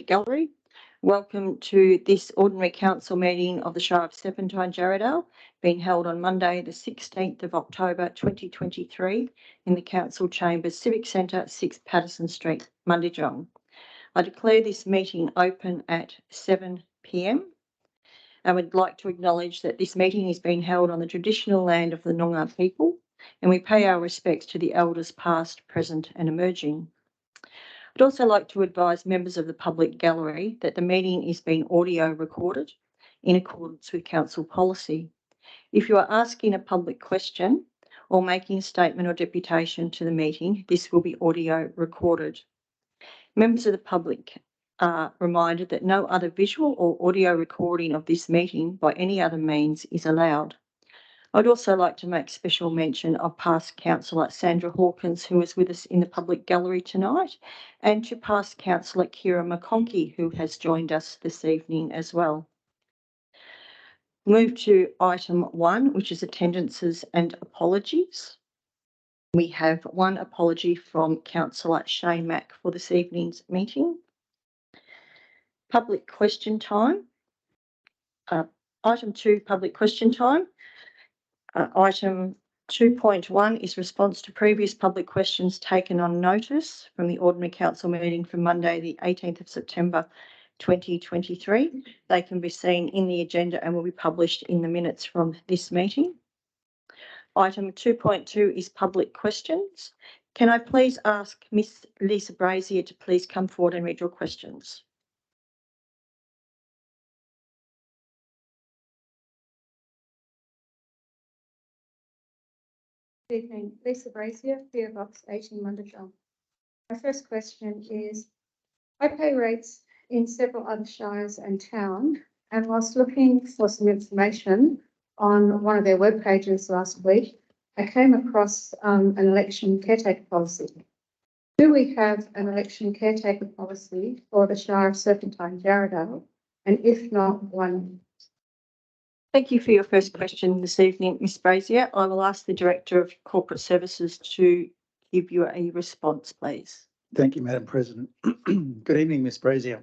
Gallery. Welcome to this ordinary council meeting of the Shire of Serpentine Jarrahdale, being held on Monday the 16th of October 2023 in the Council Chambers, Civic Centre, 6 Patterson Street, Mundijong. I declare this meeting open at 7 p.m. I would like to acknowledge that this meeting is being held on the traditional land of the Noongar people, and we pay our respects to the elders past, present and emerging. I'd also like to advise members of the public gallery that the meeting is being audio recorded in accordance with council policy. If you are asking a public question or making a statement or deputation to the meeting, this will be audio recorded. Members of the public are reminded that no other visual or audio recording of this meeting by any other means is allowed. I'd also like to make special mention of past councillor Sandra Hawkins, who is with us in the public gallery tonight, and to past councillor Kira McConkey, who has joined us this evening as well. Move to item 1, which is attendances and apologies. We have one apology from councillor Shane Mack for this evening's meeting. Public question time. Item 2, public question time. Item 2.1 is response to previous public questions taken on notice from the Ordinary Council meeting from Monday the 18th of September 2023. They can be seen in the agenda and will be published in the minutes from this meeting. Item 2.2 is public questions. Can I please ask Miss Lisa Brazier to please come forward and read your questions? Good evening, Lisa Brazier, PO Box 18 Mundijong. My first question is, I pay rates in several other shires and town, and whilst looking for some information on one of their web pages last week, I came across an election caretaker policy. Do we have an election caretaker policy for the Shire of Serpentine Jarrahdale? And if not, why not? Thank you for your first question this evening, Ms Brazier. I will ask the Director of Corporate Services to give you a response, please. Thank you, Madam President. Good evening, Ms Brazier.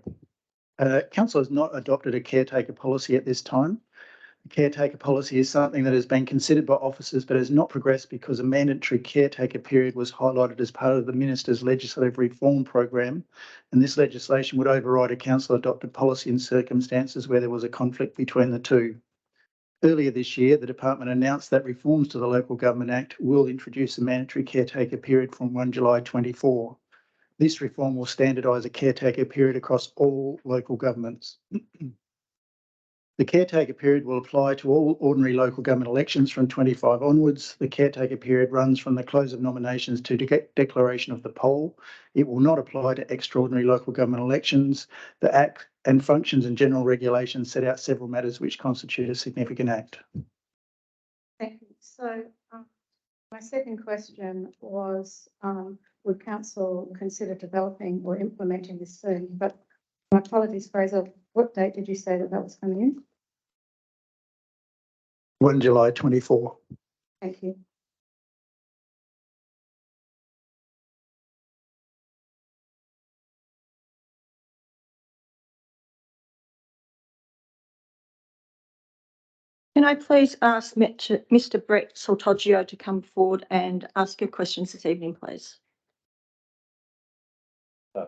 Council has not adopted a caretaker policy at this time. The caretaker policy is something that has been considered by officers but has not progressed because a mandatory caretaker period was highlighted as part of the Minister's legislative reform program, and this legislation would override a council adopted policy in circumstances where there was a conflict between the two. Earlier this year, the department announced that reforms to the Local Government Act will introduce a mandatory caretaker period from 1 July 24. This reform will standardise a caretaker period across all local governments. The caretaker period will apply to all ordinary local government elections from 25 onwards. The caretaker period runs from the close of nominations to declaration of the poll. It will not apply to extraordinary local government elections. The Act and functions and general regulations set out several matters which constitute a significant act. Thank you. So my second question was, would Council consider developing or implementing this soon? But my apologies, Fraser, what date did you say that was coming in? 1 July 24. Thank you. Can I please ask Mr. Brett Soltoggio to come forward and ask your questions this evening, please?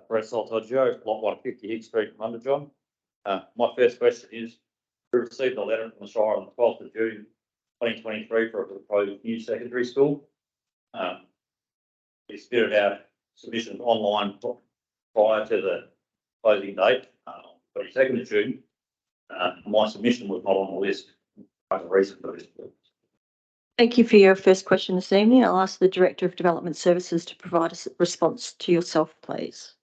Brett Soltoggio, Lot 150 Hicks Street, Mundijong. My first question is, we received a letter from the Shire on the 12th of June 2023 for a proposed new secondary school. We spitted out submissions online prior to the closing date, 22nd of June. My submission was not on the list. As a reason for this. Thank you for your first question this evening. I'll ask the Director of Development Services to provide a response to yourself, please.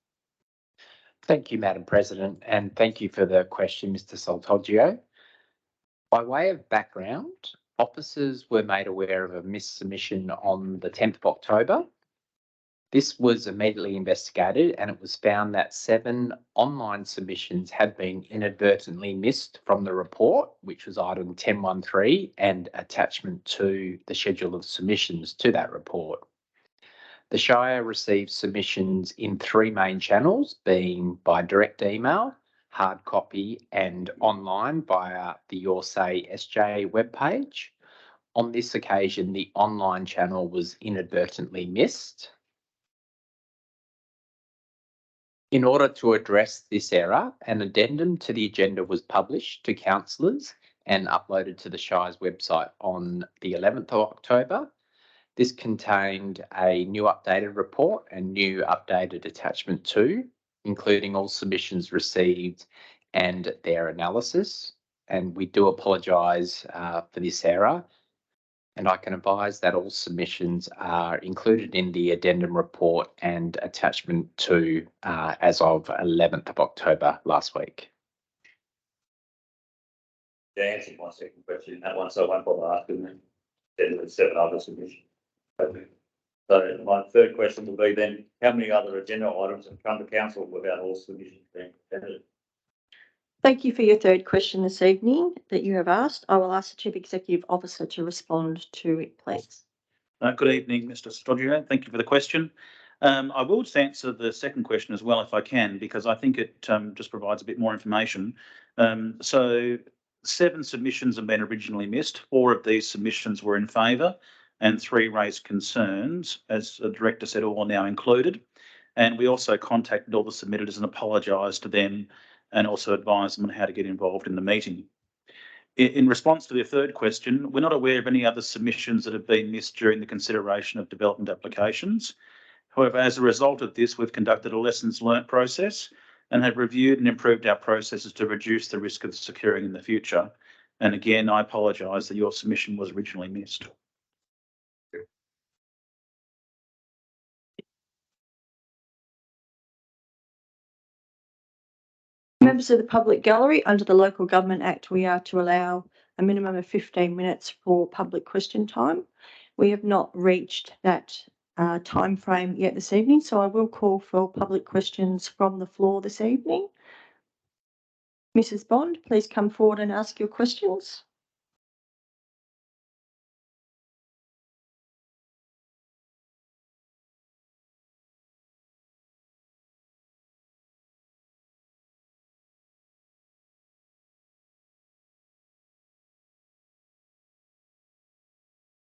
Thank you, Madam President, and thank you for the question, Mr. Soltoggio. By way of background, officers were made aware of a missed submission on the 10th of October. This was immediately investigated and it was found that 7 online submissions had been inadvertently missed from the report, which was item 1013 and attachment to the schedule of submissions to that report. The Shire receives submissions in three main channels, being by direct email, hard copy, and online via the Your Say SJ webpage. On this occasion, the online channel was inadvertently missed. In order to address this error, an addendum to the agenda was published to councillors and uploaded to the Shire's website on the 11th of October. This contained a new updated report and new updated attachment 2, including all submissions received and their analysis. And we do apologise for this error. And I can advise that all submissions are included in the addendum report and attachment 2 as of 11th of October last week. You answered my second question in that one, so I won't bother asking them. Then there's 7 other submissions. Okay. So my third question will be then, how many other agenda items have come to council without all submissions being presented? Thank you for your third question this evening that you have asked. I will ask the Chief Executive Officer to respond to it, please. Good evening, Mr. Stodgio. Thank you for the question. I will just answer the second question as well, if I can, because I think it just provides a bit more information. So 7 submissions have been originally missed. 4 of these submissions were in favour and 3 raised concerns. As the director said, all are now included. And we also contacted all the submitters and apologised to them and also advised them on how to get involved in the meeting. In response to the third question, we're not aware of any other submissions that have been missed during the consideration of development applications. However, as a result of this, we've conducted a lessons learnt process and have reviewed and improved our processes to reduce the risk of securing in the future. And again, I apologise that your submission was originally missed. Members of the public gallery, under the Local Government Act, we are to allow a minimum of 15 minutes for public question time. We have not reached that time frame yet this evening, so I will call for public questions from the floor this evening. Mrs. Bond, please come forward and ask your questions.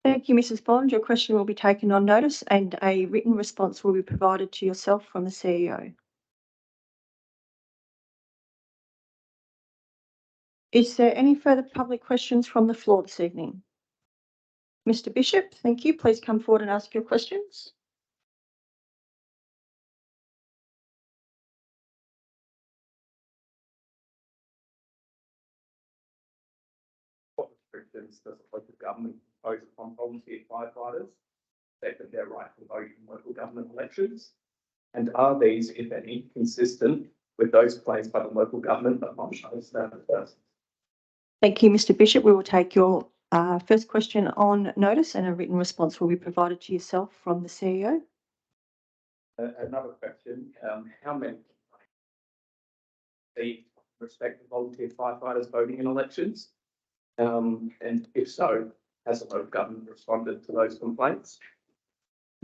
Thank you, Mrs. Bond. Your question will be taken on notice and a written response will be provided to yourself from the CEO. Is there any further public questions from the floor this evening? Mr. Bishop, thank you. Please come forward and ask your questions. What restrictions does the local government impose upon volunteer firefighters affecting their right to vote in local government elections? And are these, if any, consistent with those placed by the local government upon Shire Serpentine? Thank you, Mr. Bishop. We will take your first question on notice and a written response will be provided to yourself from the CEO. Another question, how many the respective volunteer firefighters voting in elections? And if so, has the local government responded to those complaints?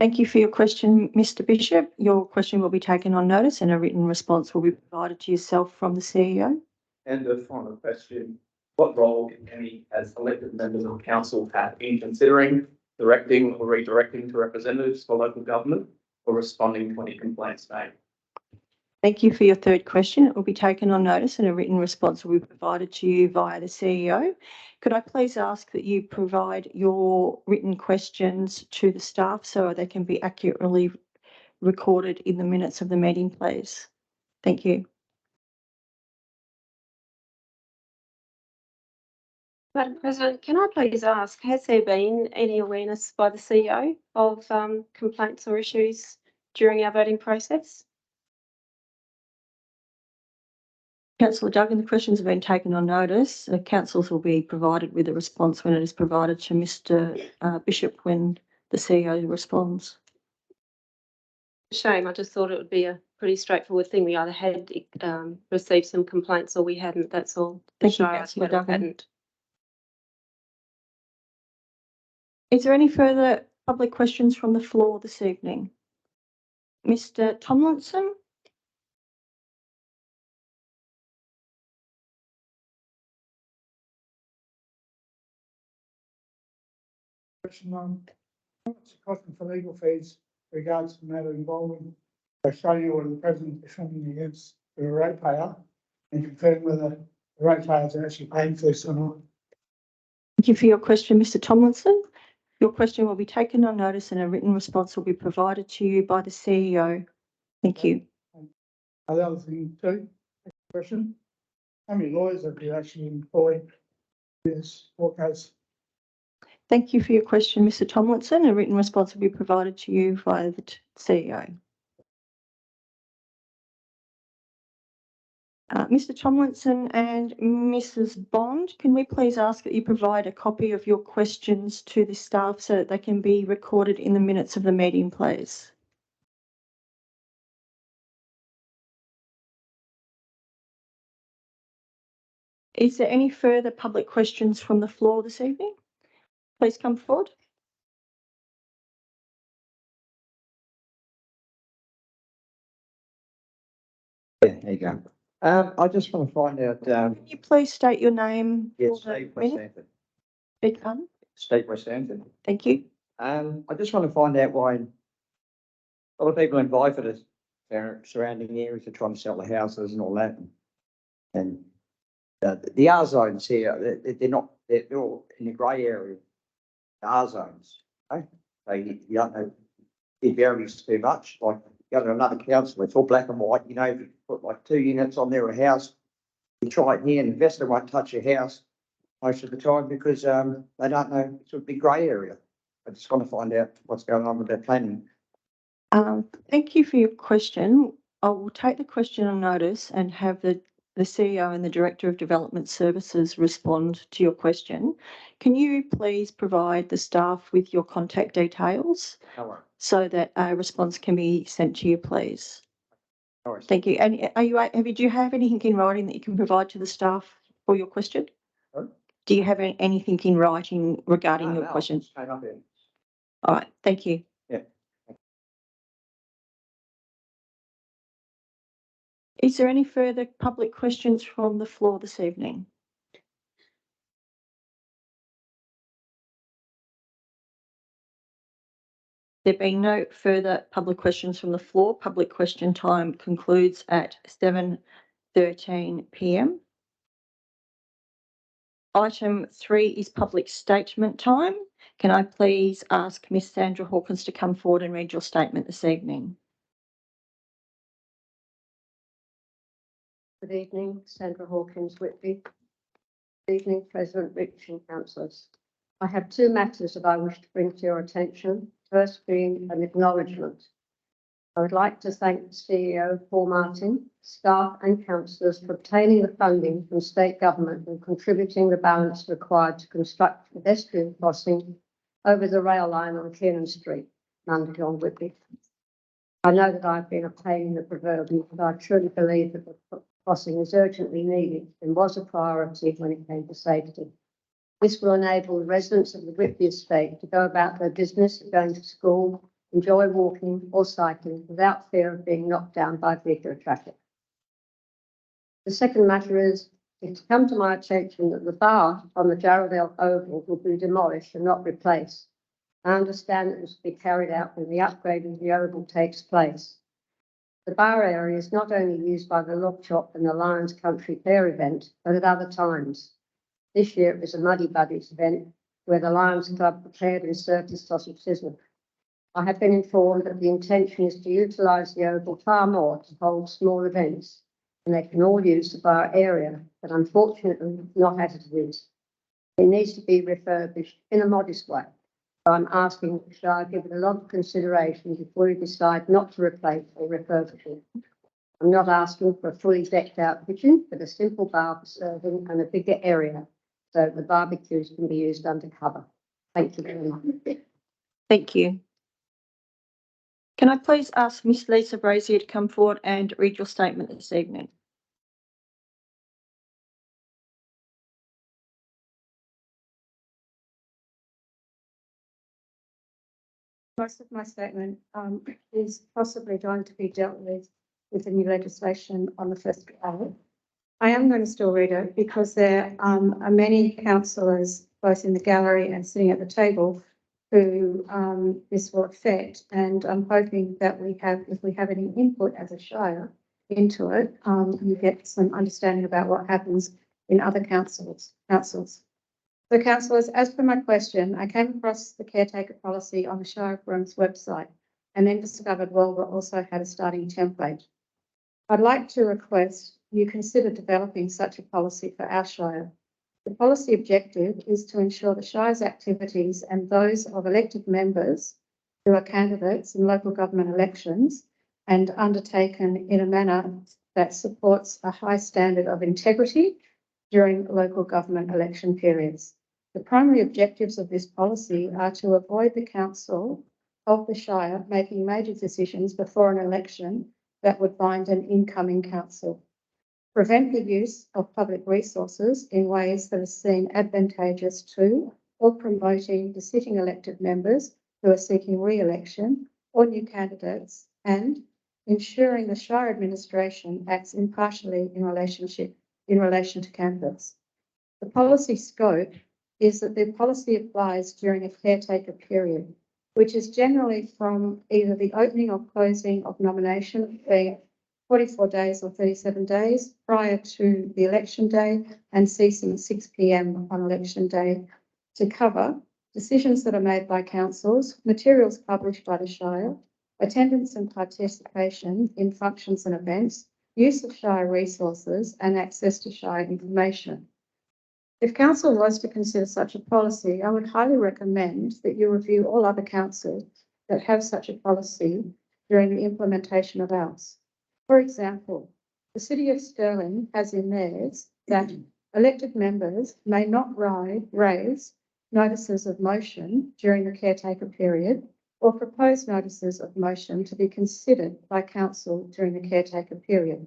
Thank you for your question, Mr. Bishop. Your question will be taken on notice and a written response will be provided to yourself from the CEO. And a final question, what role, if any, has elected members of council had in considering, directing or redirecting to representatives for local government or responding to any complaints made? Thank you for your third question. It will be taken on notice and a written response will be provided to you via the CEO. Could I please ask that you provide your written questions to the staff so they can be accurately recorded in the minutes of the meeting, please? Thank you. Madam President, can I please ask, has there been any awareness by the CEO of complaints or issues during our voting process? Councillor Duggan, the questions have been taken on notice. Councillors will be provided with a response when it is provided to Mr. Bishop when the CEO responds. Shame, I just thought it would be a pretty straightforward thing. We either had received some complaints or we hadn't, that's all. Thank you, Councillor Duggan. Is there any further public questions from the floor this evening? Mr. Tomlinson? What's the cost for legal fees regards to the matter involving Australia or the President defending against the ratepayer and confirm whether the ratepayers are actually paying for this or not? Thank you for your question, Mr. Tomlinson. Your question will be taken on notice and a written response will be provided to you by the CEO. Thank you. The other thing too, question, how many lawyers have you actually employed in this court case? Thank you for your question, Mr. Tomlinson. A written response will be provided to you via the CEO. Mr. Tomlinson and Mrs. Bond, can we please ask that you provide a copy of your questions to the staff so that they can be recorded in the minutes of the meeting, please? Is there any further public questions from the floor this evening? Please come forward. Yeah, there you go. I just want to find out, Can you please state your name? yes, for the Steve West minute? Hampton. Beg your pardon? Steve West Hampton. Thank you. I just want to find out why a lot of people in Byford are surrounding areas are trying to sell the houses and all that. And the R zones here, they're all in the grey area. The R zones, okay? You don't know the varies too much. Like you go to another council, it's all black and white. You know, if you put like 2 units on their house, you try it here, an investor won't touch your house most of the time because they don't know it's a big grey area. I just want to find out what's going on with their planning. Thank you for your question. I will take the question on notice and have the CEO and the Director of Development Services respond to your question. Can you please provide the staff with your contact details No worries. so that a response can be sent to you, please? No worries. Thank you. And do you have anything in writing that you can provide to the staff for your question? Sorry? Do you have anything in writing regarding your question? Just came up here. All right. Thank you. Yeah. Is there any further public questions from the floor this evening? There being no further public questions from the floor, public question time concludes at 7:13 p.m. Item 3 is public statement time. Can I please ask Ms. Sandra Hawkins to come forward and read your statement this evening? Good evening, Sandra Hawkins Whitby. Good evening, President Rich and councillors. I have 2 matters that I wish to bring to your attention. First being an acknowledgement. I would like to thank the CEO, Paul Martin, staff and councillors for obtaining the funding from state government and contributing the balance required to construct a pedestrian crossing over the rail line on Kiernan Street, Mundijong, Whitby. I know that I've been a pain in the proverbial, but I truly believe that the crossing is urgently needed and was a priority when it came to safety. This will enable the residents of the Whitby estate to go about their business, going to school, enjoy walking or cycling without fear of being knocked down by vehicular traffic. The second matter is, it's come to my attention that the bar on the Jarrahdale Oval will be demolished and not replaced. I understand that this will be carried out when the upgrade of the Oval takes place. The bar area is not only used by the Log Chop and the Lions Country Fair event, but at other times. This year it was a Muddy Buddies event where the Lions Club prepared and served a sausage sizzle. I have been informed that the intention is to utilise the Oval far more to hold small events, and they can all use the bar area, but unfortunately not as it is. It needs to be refurbished in a modest way. So I'm asking, should I give it a lot of consideration before we decide not to replace or refurbish it? I'm not asking for a fully decked out kitchen, but a simple bar for serving and a bigger area so the barbecues can be used undercover. Thank you very much. Thank you. Can I please ask Ms. Lisa Brazier to come forward and read your statement this evening? Most of my statement is possibly going to be dealt with the new legislation on the 1st of April. I am going to still read it because there are many councillors, both in the gallery and sitting at the table, who this will affect. And I'm hoping that if we have any input as a Shire into it, you get some understanding about what happens in other councils. So councillors, as per my question, I came across the caretaker policy on the Shire of Broom's website and then discovered Walbra also had a starting template. I'd like to request you consider developing such a policy for our Shire. The policy objective is to ensure the Shire's activities and those of elected members who are candidates in local government elections and undertaken in a manner that supports a high standard of integrity during local government election periods. The primary objectives of this policy are to avoid the council of the Shire making major decisions before an election that would bind an incoming council, prevent the use of public resources in ways that are seen advantageous to or promoting the sitting elected members who are seeking re-election or new candidates, and ensuring the Shire administration acts impartially in relation to candidates. The policy scope is that the policy applies during a caretaker period, which is generally from either the opening or closing of nomination, being 44 days or 37 days prior to the election day and ceasing 6 p.m. on election day, to cover decisions that are made by councils, materials published by the Shire, attendance and participation in functions and events, use of Shire resources and access to Shire information. If council was to consider such a policy, I would highly recommend that you review all other councils that have such a policy during the implementation of ours. For example, the City of Stirling has in theirs that elected members may not raise notices of motion during the caretaker period or propose notices of motion to be considered by council during the caretaker period.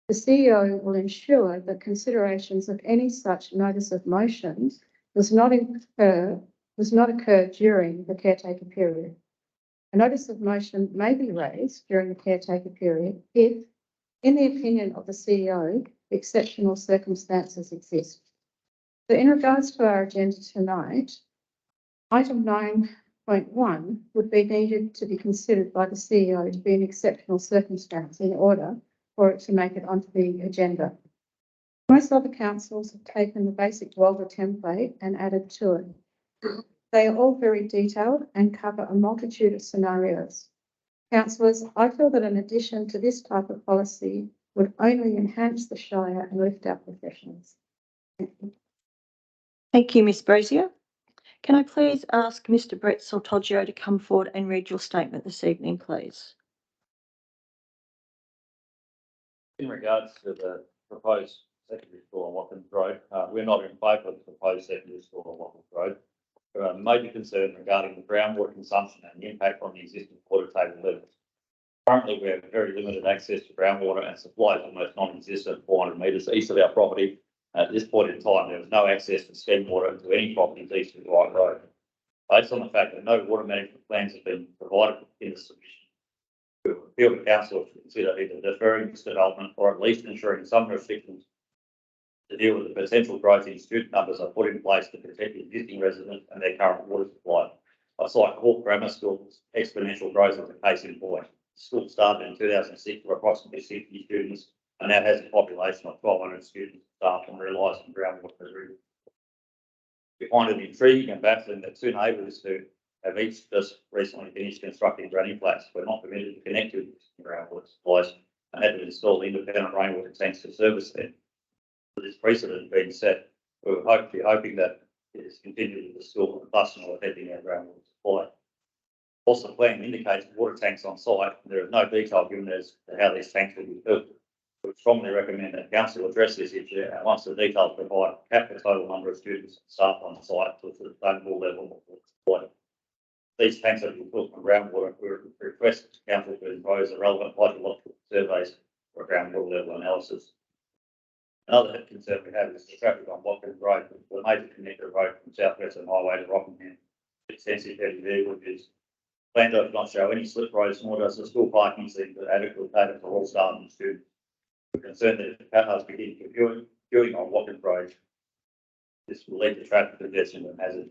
The CEO will ensure that considerations of any such notice of motion does not occur during the caretaker period. A notice of motion may be raised during the caretaker period if, in the opinion of the CEO, exceptional circumstances exist. So in regards to our agenda tonight, item 9.1 would be needed to be considered by the CEO to be an exceptional circumstance in order for it to make it onto the agenda. Most other councils have taken the basic Walbra template and added to it. They are all very detailed and cover a multitude of scenarios. Councillors, I feel that an addition to this type of policy would only enhance the Shire and lift our professionals. Thank you, Ms. Brazier. Can I please ask Mr. Brett Soltoggio to come forward and read your statement this evening, please? In regards to the proposed secondary school on Watkins Road, we're not in favour of the proposed secondary school on Watkins Road. There are major concerns regarding the groundwater consumption and the impact on the existing water table levels. Currently, we have very limited access to groundwater and supply is almost non-existent 400 metres east of our property. At this point in time, there is no access to stem water to any properties east of the White Road. Based on the fact that no water management plans have been provided in the submission, we appeal to council to consider either deferring this development or at least ensuring some restrictions to deal with the potential growth in student numbers are put in place to protect existing residents and their current water supply. I cite Hawke Grammar School's exponential growth as a case in point. The school started in 2006 with approximately 60 students and now has a population of 1,200 students, staff and relies on groundwater as really. We find it intriguing and baffling that two neighbours who have each just recently finished constructing granny flats were not permitted to connect to groundwater supplies and had to install independent rainwater tanks to service them. With this precedent being set, we were hoping that it is continued with the school and thus not affecting our groundwater supply. Also, the plan indicates water tanks on site, and there is no detail given as to how these tanks will be built. We strongly recommend that council address this issue and once the details provide, cap the total number of students and staff on site to a sustainable level of water supply. These tanks are built from groundwater. We request council to impose the relevant hydrological surveys for groundwater level analysis. Another concern we have is the traffic on Watkins Road, which is a major connector road from South Western Highway to Rockingham. Extensive heavy vehicle use. plan does not show any slip roads, nor does the school parking seem to adequately cater for all staff and students. We're concerned that if the cars begin queuing on Watkins Road, this will lead to traffic congestion and hazard.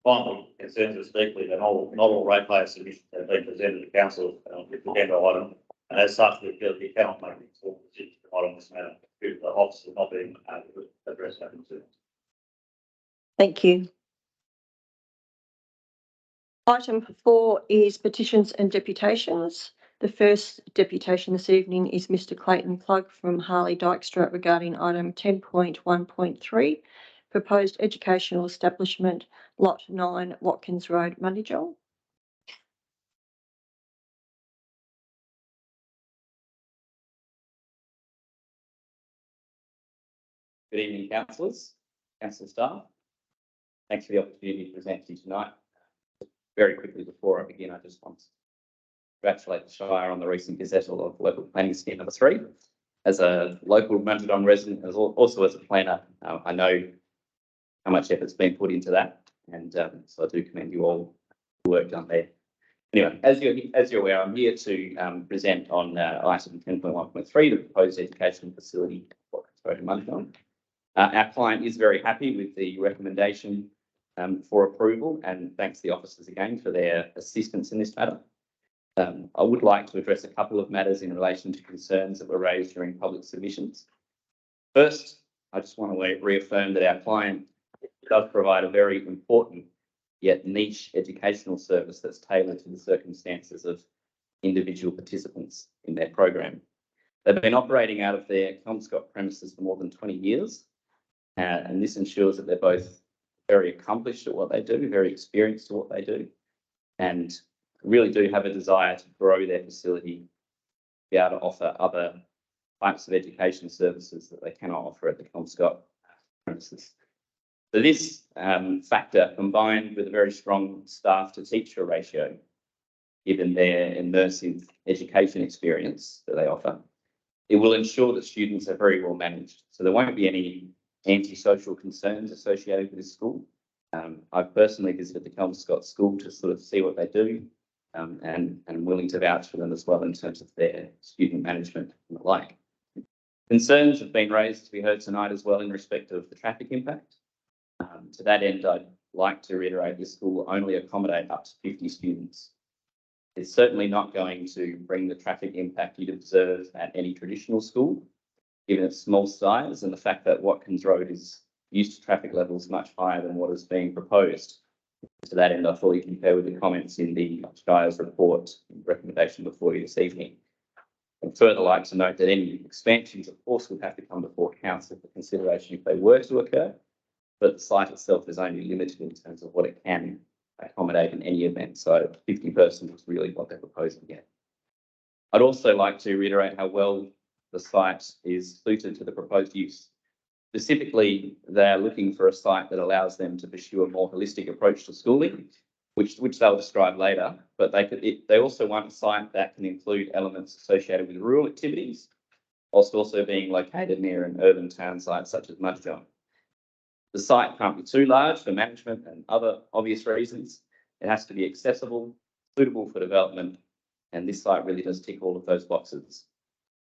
Finally, concerns us deeply that not all ratepayer submissions have been presented to council with the agenda item, and as such, we feel we cannot make an informed decision on this matter due to the officers not being able to address that concern. Thank you. Item 4 is petitions and deputations. The first deputation this evening is Mr. Clayton Plug from Harley Dykstra regarding item 10.1.3, proposed educational establishment, lot 9, Watkins Road, Mundijong. Good evening, councillors, council staff. Thanks for the opportunity to present to you tonight. Very quickly before I begin, I just want to congratulate the Shire on the recent gazettal of local planning scheme number 3. As a local Mundijong resident, as also as a planner, I know how much effort's been put into that, and so I do commend you all for the work done there. Anyway, as you're aware, I'm here to present on item 10.1.3, the proposed educational facility in Mundijong. Our client is very happy with the recommendation for approval, and thanks the officers again for their assistance in this matter. I would like to address a couple of matters in relation to concerns that were raised during public submissions. First, I just want to reaffirm that our client does provide a very important yet niche educational service that's tailored to the circumstances of individual participants in their program. They've been operating out of their Kelmscott premises for more than 20 years, and this ensures that they're both very accomplished at what they do, very experienced at what they do, and really do have a desire to grow their facility, be able to offer other types of education services that they cannot offer at the Kelmscott premises. So this factor, combined with a very strong staff to teacher ratio, given their immersive education experience that they offer, it will ensure that students are very well managed. So there won't be any antisocial concerns associated with this school. I've personally visited the Kelmscott school to sort of see what they do, and I'm willing to vouch for them as well in terms of their student management and the like. Concerns have been raised, to be heard tonight as well, in respect of the traffic impact. To that end, I'd like to reiterate this school will only accommodate up to 50 students. It's certainly not going to bring the traffic impact you'd observe at any traditional school, given its small size and the fact that Watkins Road is used to traffic levels much higher than what is being proposed. To that end, I fully concur with the comments in the Shire's report and recommendation before you this evening. I'd further like to note that any expansions, of course, would have to come before council for consideration if they were to occur, but the site itself is only limited in terms of what it can accommodate in any event. So 50 persons is really what they're proposing here. I'd also like to reiterate how well the site is suited to the proposed use. Specifically, they're looking for a site that allows them to pursue a more holistic approach to schooling, which they'll describe later, but they also want a site that can include elements associated with rural activities, whilst also being located near an urban town site such as Mundijong. The site can't be too large for management and other obvious reasons. It has to be accessible, suitable for development, and this site really does tick all of those boxes.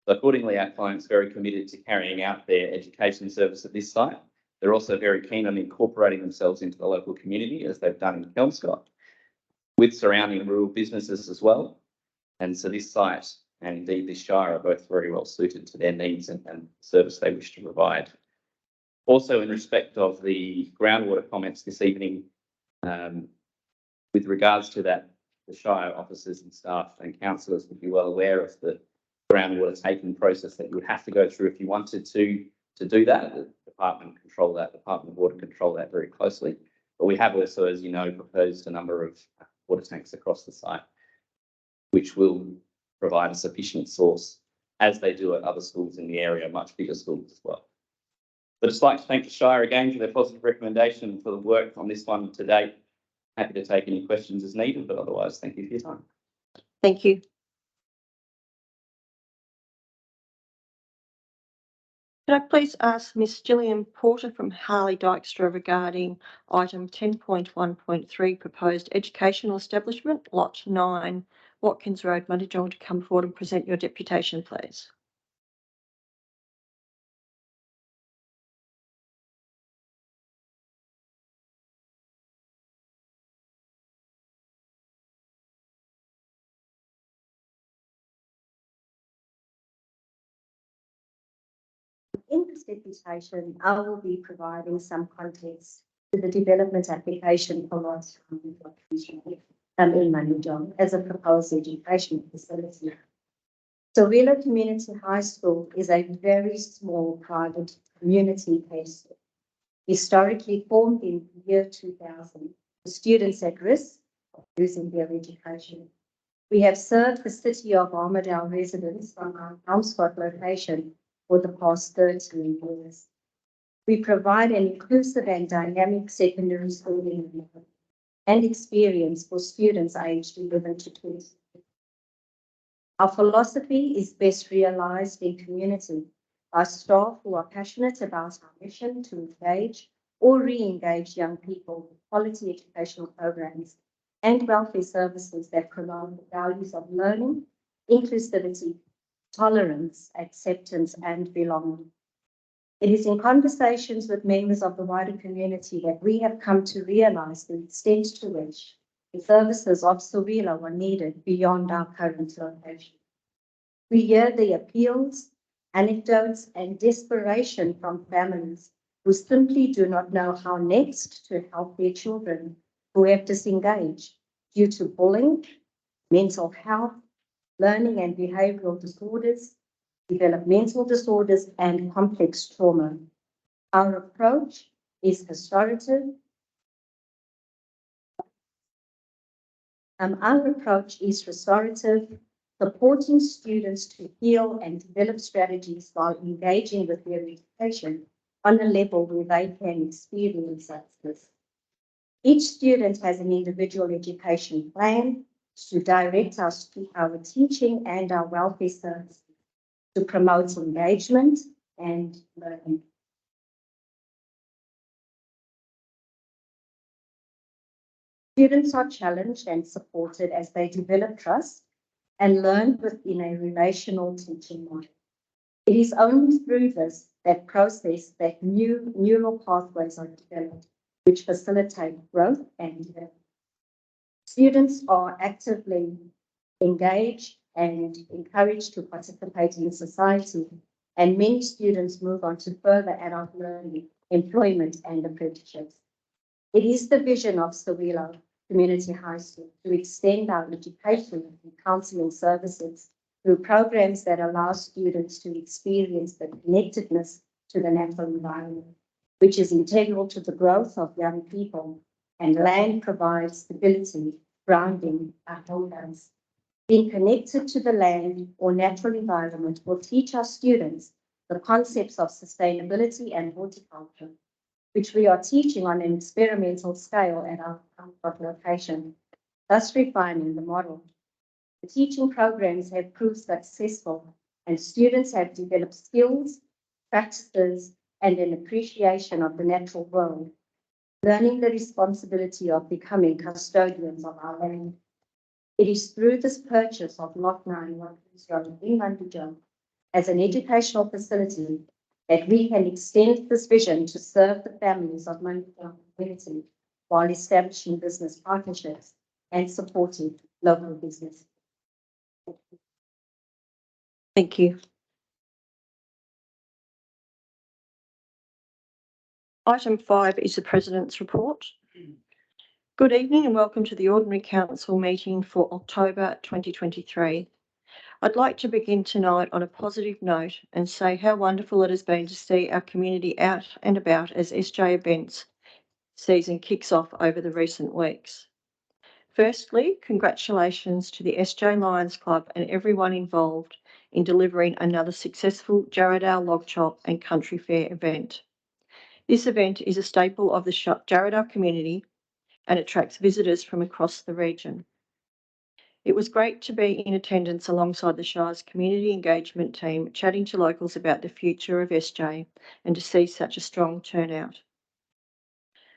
So accordingly, our client's very committed to carrying out their education service at this site. They're also very keen on incorporating themselves into the local community, as they've done in Kelmscott, with surrounding rural businesses as well. And so this site and indeed this Shire are both very well suited to their needs and service they wish to provide. Also, in respect of the groundwater comments this evening, with regards to that, the Shire officers and staff and councillors would be well aware of the groundwater taking process that you would have to go through if you wanted to do that. The Department of Water control that very closely. But we have also, as you know, proposed a number of water tanks across the site, which will provide a sufficient source, as they do at other schools in the area, much bigger schools as well. I'd just like to thank the Shire again for their positive recommendation and for the work on this one to date. Happy to take any questions as needed, but otherwise, thank you for your time. Thank you. Can I please ask Miss Gillian Porter from Harley Dykstra regarding item 10.1.3 proposed educational establishment, lot 9, Watkins Road, Mundijong, to come forward and present your deputation, please. In this deputation, I will be providing some context to the development application for lots in Mundijong as a proposed education facility. Serpentine Community High School is a very small private community high school, historically formed in the year 2000 for students at risk of losing their education. We have served the city of Armidale residents from our Elmsford location for the past 13 years. We provide an inclusive and dynamic secondary schooling and experience for students aged 11 to 20. Our philosophy is best realized in community by staff who are passionate about our mission to engage or re-engage young people with quality educational programs and welfare services that promote the values of learning, inclusivity, tolerance, acceptance, and belonging. It is in conversations with members of the wider community that we have come to realize the extent to which the services of Sowilo are needed beyond our current location. We hear the appeals, anecdotes, and desperation from families who simply do not know how next to help their children who have disengaged due to bullying, mental health, learning and behavioral disorders, developmental disorders, and complex trauma. Our approach is restorative. Supporting students to heal and develop strategies while engaging with their education on a level where they can experience success. Each student has an individual education plan to direct our teaching and our welfare services to promote engagement and learning. Students are challenged and supported as they develop trust and learn within a relational teaching model. It is only through this process that new neural pathways are developed, which facilitate growth and development. Students are actively engaged and encouraged to participate in society, and many students move on to further adult learning, employment, and apprenticeships. It is the vision of Sowilo Community High School to extend our education and counselling services through programs that allow students to experience the connectedness to the natural environment, which is integral to the growth of young people, and land provides stability, grounding our homelands. Being connected to the land or natural environment will teach our students the concepts of sustainability and horticulture, which we are teaching on an experimental scale at our location, thus refining the model. The teaching programs have proved successful, and students have developed skills, practices, and an appreciation of the natural world, learning the responsibility of becoming custodians of our land. It is through this purchase of Lot 9 Watkins Road in Mundijong as an educational facility that we can extend this vision to serve the families of Mundijong community while establishing business partnerships and supporting local business. Thank you. Item 5 is the President's report. Good evening and welcome to the Ordinary Council meeting for October 2023. I'd like to begin tonight on a positive note and say how wonderful it has been to see our community out and about as SJ events season kicks off over the recent weeks. Firstly, congratulations to the SJ Lions Club and everyone involved in delivering another successful Jarrahdale Log Chop and Country Fair event. This event is a staple of the Jarrahdale community and attracts visitors from across the region. It was great to be in attendance alongside the Shire's community engagement team, chatting to locals about the future of SJ and to see such a strong turnout.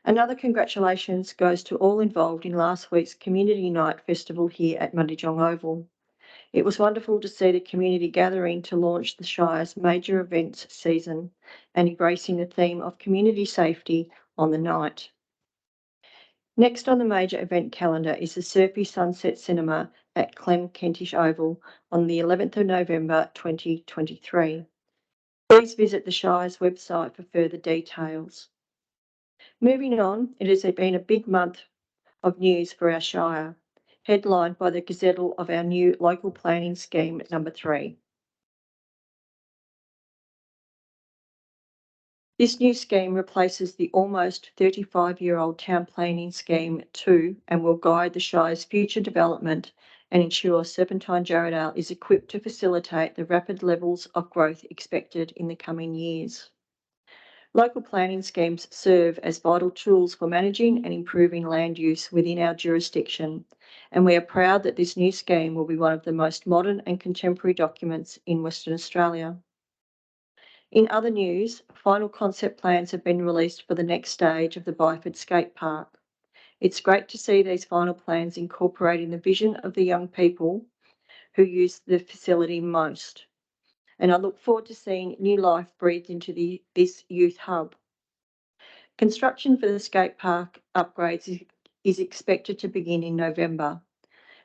Another congratulations goes to all involved in last week's Community Night Festival here at Mundijong Oval. It was wonderful to see the community gathering to launch the Shire's major events season and embracing the theme of community safety on the night. Next on the major event calendar is the Serpy Sunset Cinema at Clem Kentish Oval on the 11th of November 2023. Please visit the Shire's website for further details. Moving on, it has been a big month of news for our Shire, headlined by the gazettal of our new local planning scheme number 3. This new scheme replaces the almost 35-year-old town planning scheme 2 and will guide the Shire's future development and ensure Serpentine Jarrahdale is equipped to facilitate the rapid levels of growth expected in the coming years. Local planning schemes serve as vital tools for managing and improving land use within our jurisdiction, and we are proud that this new scheme will be one of the most modern and contemporary documents in Western Australia. In other news, final concept plans have been released for the next stage of the Byford Skate Park. It's great to see these final plans incorporating the vision of the young people who use the facility most. And I look forward to seeing new life breathed into this youth hub. Construction for the skate park upgrades is expected to begin in November.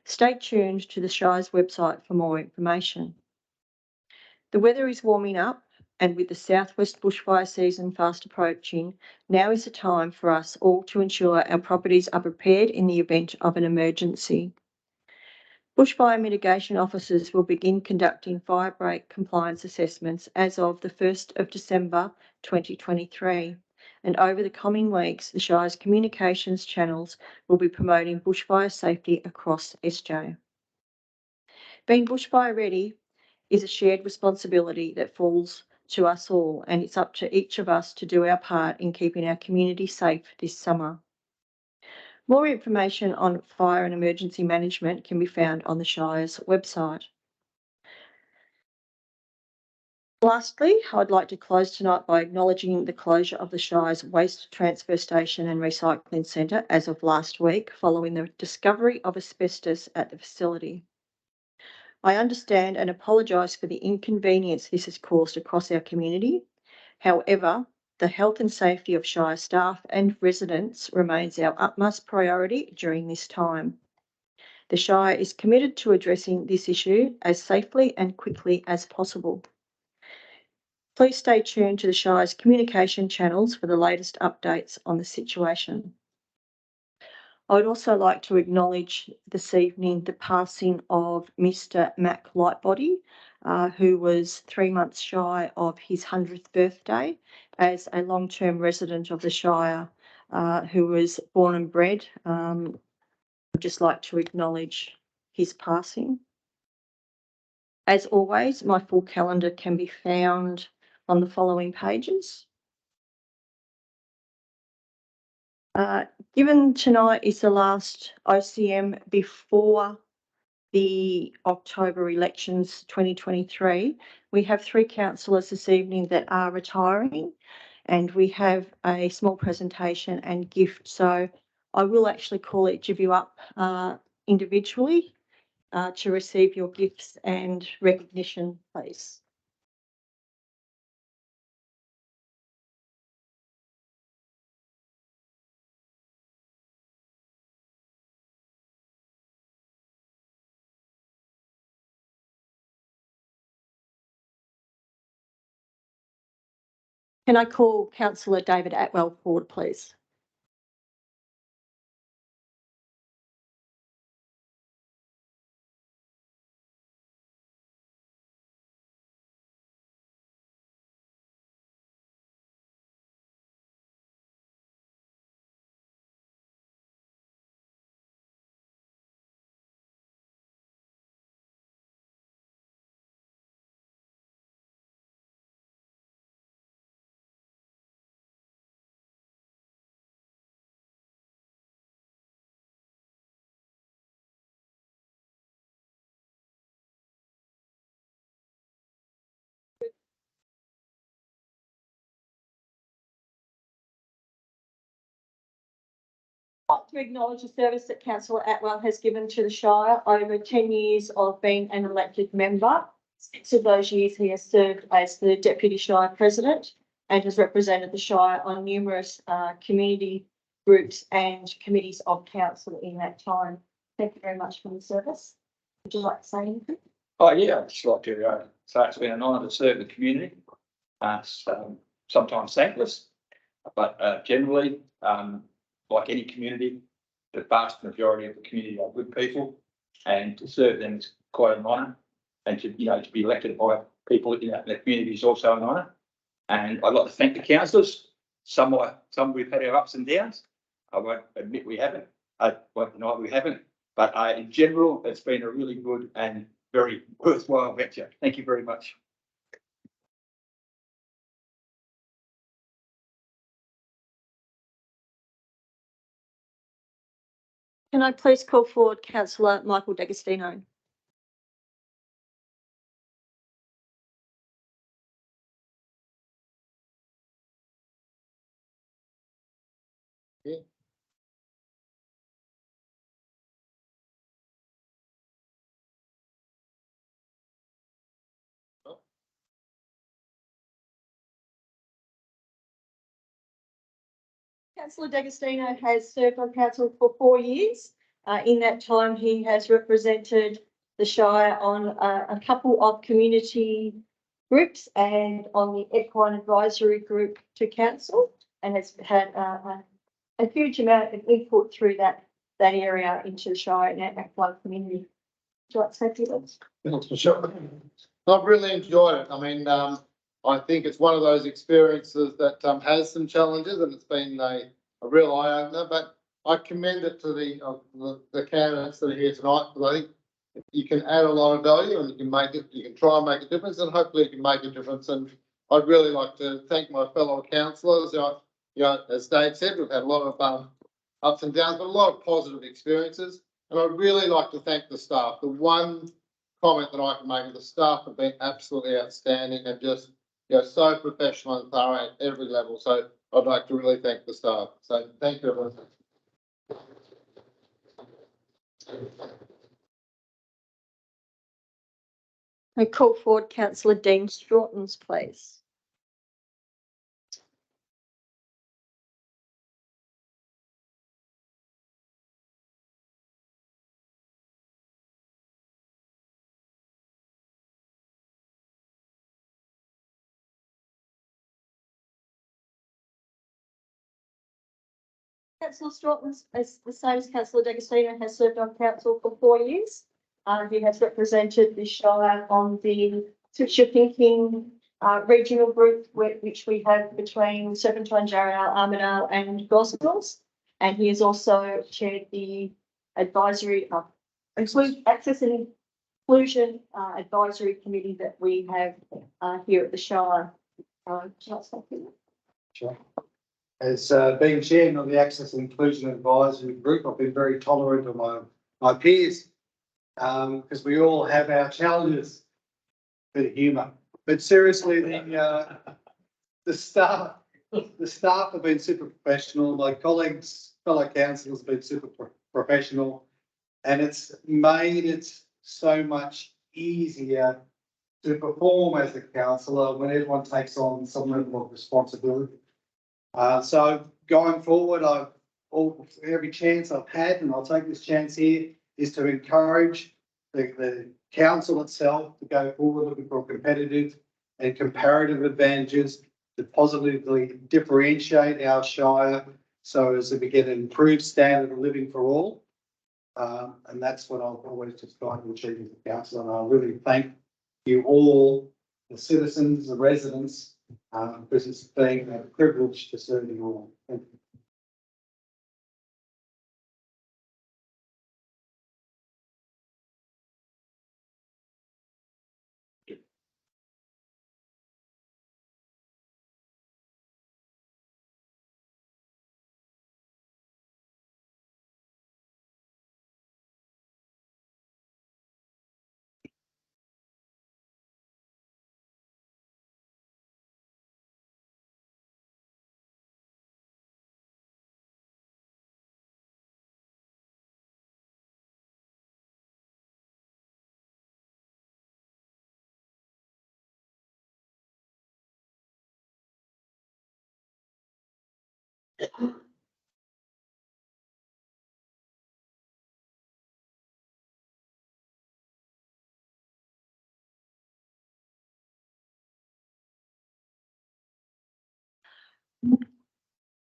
Stay tuned to the Shire's website for more information. The weather is warming up, and with the southwest bushfire season fast approaching, now is the time for us all to ensure our properties are prepared in the event of an emergency. Bushfire mitigation officers will begin conducting fire break compliance assessments as of the 1st of December 2023, and over the coming weeks, the Shire's communications channels will be promoting bushfire safety across SJ. Being bushfire ready is a shared responsibility that falls to us all, and it's up to each of us to do our part in keeping our community safe this summer. More information on fire and emergency management can be found on the Shire's website. Lastly, I'd like to close tonight by acknowledging the closure of the Shire's Waste Transfer Station and Recycling Centre as of last week, following the discovery of asbestos at the facility. I understand and apologise for the inconvenience this has caused across our community. However, the health and safety of Shire staff and residents remains our utmost priority during this time. The Shire is committed to addressing this issue as safely and quickly as possible. Please stay tuned to the Shire's communication channels for the latest updates on the situation. I would also like to acknowledge this evening the passing of Mr. Mac Lightbody, who was 3 months shy of his 100th birthday as a long-term resident of the Shire, who was born and bred. I'd just like to acknowledge his passing. As always, my full calendar can be found on the following pages. Given tonight is the last OCM before the October elections 2023, we have 3 councillors this evening that are retiring, and we have a small presentation and gift. So I will actually call each of you up individually to receive your gifts and recognition, please. Can I call Councillor David Atwell forward, please? like to acknowledge the service that Councillor Atwell has given to the Shire over 10 years of being an elected member. 6 of those years he has served as the Deputy Shire President and has represented the Shire on numerous community groups and committees of council in that time. Thank you very much for the service. Would you like to say anything? Oh, yeah, I'd just like to say it's been an honour to serve the community. Sometimes thankless, but generally, like any community, the vast majority of the community are good people, and to serve them is quite an honour. And to be elected by people in the community is also an honour. And I'd like to thank the councillors. Some we've had our ups and downs. I won't admit we haven't. I won't deny we haven't. But in general, it's been a really good and very worthwhile venture. Thank you very much. Can I please call forward Councillor Michael D'Agostino? Councillor D'Agostino has served on council for 4 years. In that time, he has represented the Shire on a couple of community groups and on the Equine Advisory Group to council, and has had a huge amount of input through that area into the Shire and our equine community. Would you like to say a few words? Thanks, Michelle. I've really enjoyed it. I mean, I think it's one of those experiences that has some challenges, and it's been a real eye opener. But I commend it to the candidates that are here tonight, because I think you can add a lot of value, and you can try and make a difference, and hopefully you can make a difference. And I'd really like to thank my fellow councillors. As Dave said, we've had a lot of ups and downs, but a lot of positive experiences. And I'd really like to thank the staff. The one comment that I can make is the staff have been absolutely outstanding and just so professional and thorough at every level. So I'd like to really thank the staff. So thank you, everyone. I call forward Councillor Dean Straughtons, please. Councillor Straughtons, as the same as Councillor D'Agostino, has served on council for 4 years. He has represented the Shire on the Switch Your Thinking regional group, which we have between Serpentine, Jarrahdale, Armidale and Gospels. And he has also chaired the advisory Access and Inclusion Advisory Committee that we have here at the Shire. Sure. As being chairman of the Access and Inclusion Advisory Group, I've been very tolerant of my peers because we all have our challenges. Bit of humour, but seriously, the staff have been super professional. My colleagues, fellow councillors, have been super professional, and it's made it so much easier to perform as a councillor when everyone takes on some level of responsibility. So going forward, every chance I've had, and I'll take this chance here, is to encourage the council itself to go forward looking for competitive and comparative advantages to positively differentiate our Shire so as we get an improved standard of living for all. And that's what I'll always just try to achieve as a council. And I really thank you all, the citizens, the residents, because it's been a privilege to serve you all. Thank you.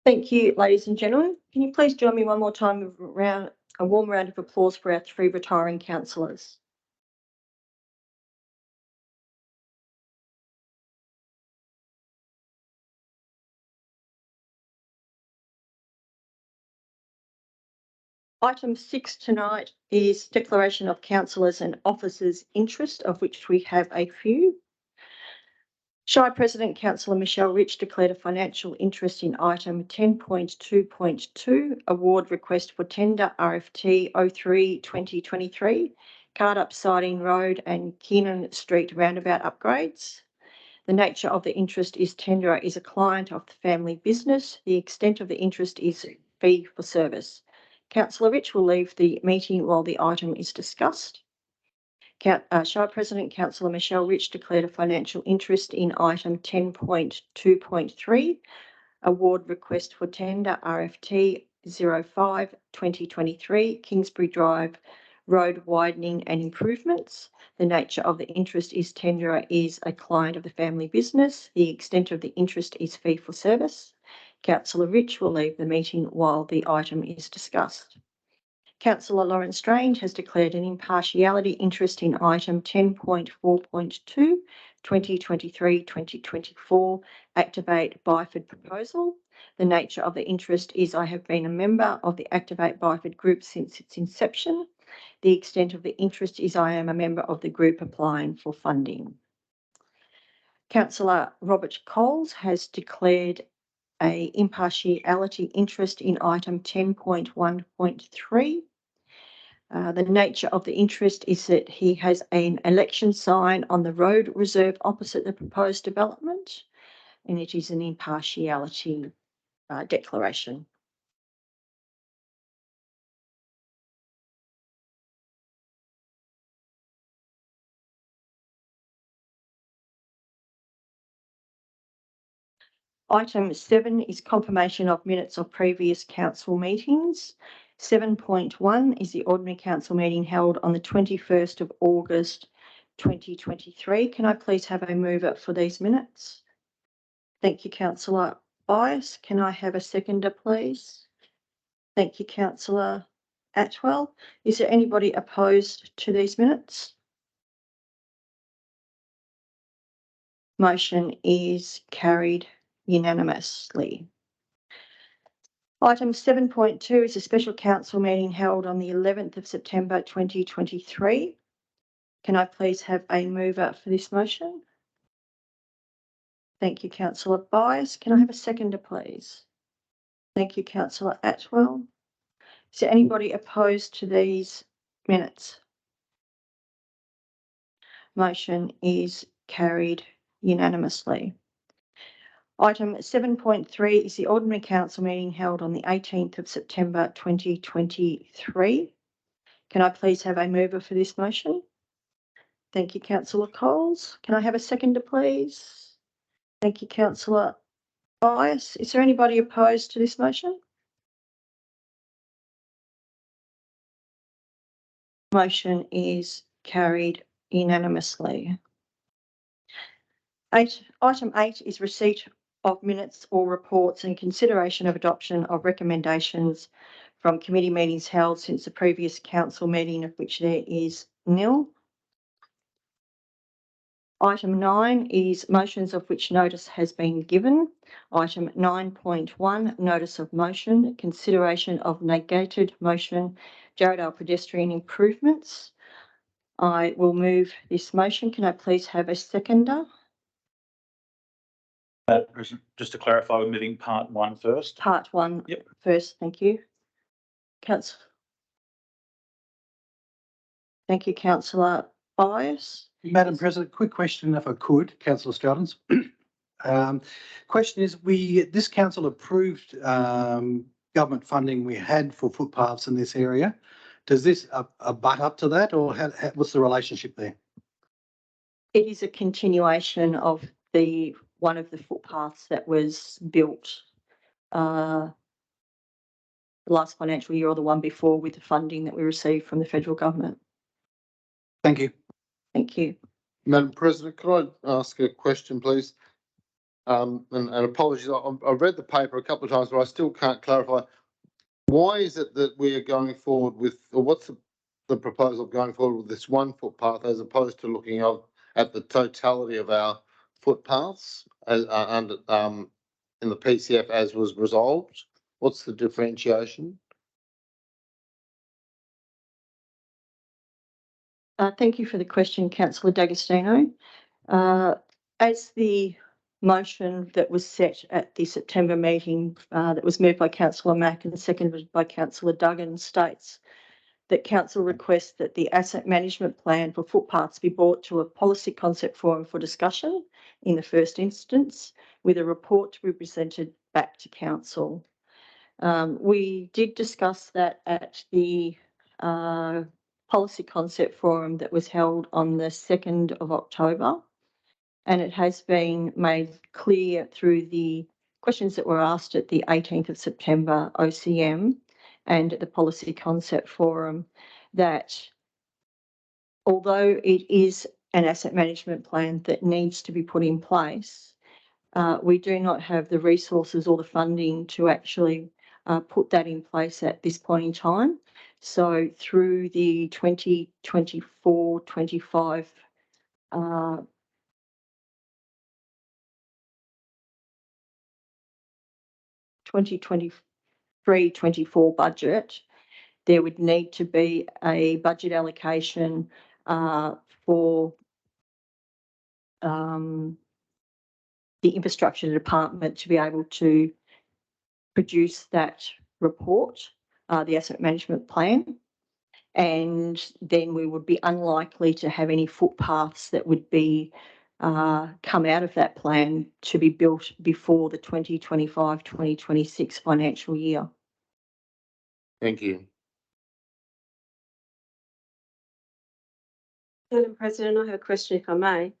Thank you, ladies and gentlemen. Can you please join me one more time with a warm round of applause for our 3 retiring councillors? Item 6 tonight is declaration of councillors and officers' interest, of which we have a few. Shire President Councillor Michelle Rich declared a financial interest in item 10.2.2, award request for tender RFT 03-2023, Cardup Siding Road and Keenan Street roundabout upgrades. The nature of the interest is tenderer is a client of the family business. The extent of the interest is fee for service. Councillor Rich will leave the meeting while the item is discussed. Shire President Councillor Michelle Rich declared a financial interest in item 10.2.3, award request for tender RFT 05-2023, Kingsbury Drive Road widening and improvements. The nature of the interest is tenderer is a client of the family business. The extent of the interest is fee for service. Councillor Rich will leave the meeting while the item is discussed. Councillor Lawrence Strange has declared an impartiality interest in item 10.4.2, 2023-2024, Activate Byford proposal. The nature of the interest is I have been a member of the Activate Byford group since its inception. The extent of the interest is I am a member of the group applying for funding. Councillor Robert Coles has declared an impartiality interest in item 10.1.3. The nature of the interest is that he has an election sign on the road reserve opposite the proposed development, and it is an impartiality declaration. Item 7 is confirmation of minutes of previous council meetings. 7.1 is the ordinary council meeting held on the 21st of August 2023. Can I please have a mover for these minutes? Thank you, Councillor Bias. Can I have a seconder, please? Thank you, Councillor Atwell. Is there anybody opposed to these minutes? Motion is carried unanimously. Item 7.2 is a special council meeting held on the 11th of September 2023. Can I please have a mover for this motion? Thank you, Councillor Bias. Can I have a seconder, please? Thank you, Councillor Atwell. Is there anybody opposed to these minutes? Motion is carried unanimously. Item 7.3 is the ordinary council meeting held on the 18th of September 2023. Can I please have a mover for this motion? Thank you, Councillor Coles. Can I have a seconder, please? Thank you, Councillor Bias. Is there anybody opposed to this motion? Motion is carried unanimously. Item 8 is receipt of minutes or reports and consideration of adoption of recommendations from committee meetings held since the previous council meeting, of which there is nil. Item 9 is motions of which notice has been given. Item 9.1, notice of motion, consideration of negated motion, Jarrahdale pedestrian improvements. I will move this motion. Can I please have a seconder? Just to clarify, we're moving part 1 first. Part 1 Yep. first, thank you. Thank you, Councillor Bias. Madam President, quick question if I could, Councillor Scottons. Question is, this council approved government funding we had for footpaths in this area. Does this butt up to that, or what's the relationship there? It is a continuation of one of the footpaths that was built the last financial year or the one before with the funding that we received from the federal government. Thank you. Thank you. Madam President, could I ask a question, please? And apologies, I've read the paper a couple of times, but I still can't clarify. Why is it that we are going forward with, or what's the proposal of going forward with this one footpath as opposed to looking at the totality of our footpaths as under in the PCF as was resolved? What's the differentiation? Thank you for the question, Councillor D'Agostino. As the motion that was set at the September meeting that was moved by Councillor Mack and seconded by Councillor Duggan states that Council requests that the asset management plan for footpaths be brought to a policy concept forum for discussion in the first instance, with a report to be presented back to Council. We did discuss that at the policy concept forum that was held on the 2nd of October. And it has been made clear through the questions that were asked at the 18th of September OCM and at the policy concept forum that although it is an asset management plan that needs to be put in place, we do not have the resources or the funding to actually put that in place at this point in time. So through the 2024-25 2023-24 budget, there would need to be a budget allocation for the infrastructure department to be able to produce that report, the asset management plan, and then we would be unlikely to have any footpaths that would be come out of that plan to be built before the 2025-2026 financial year. Thank you. Madam President, I have a question if I may.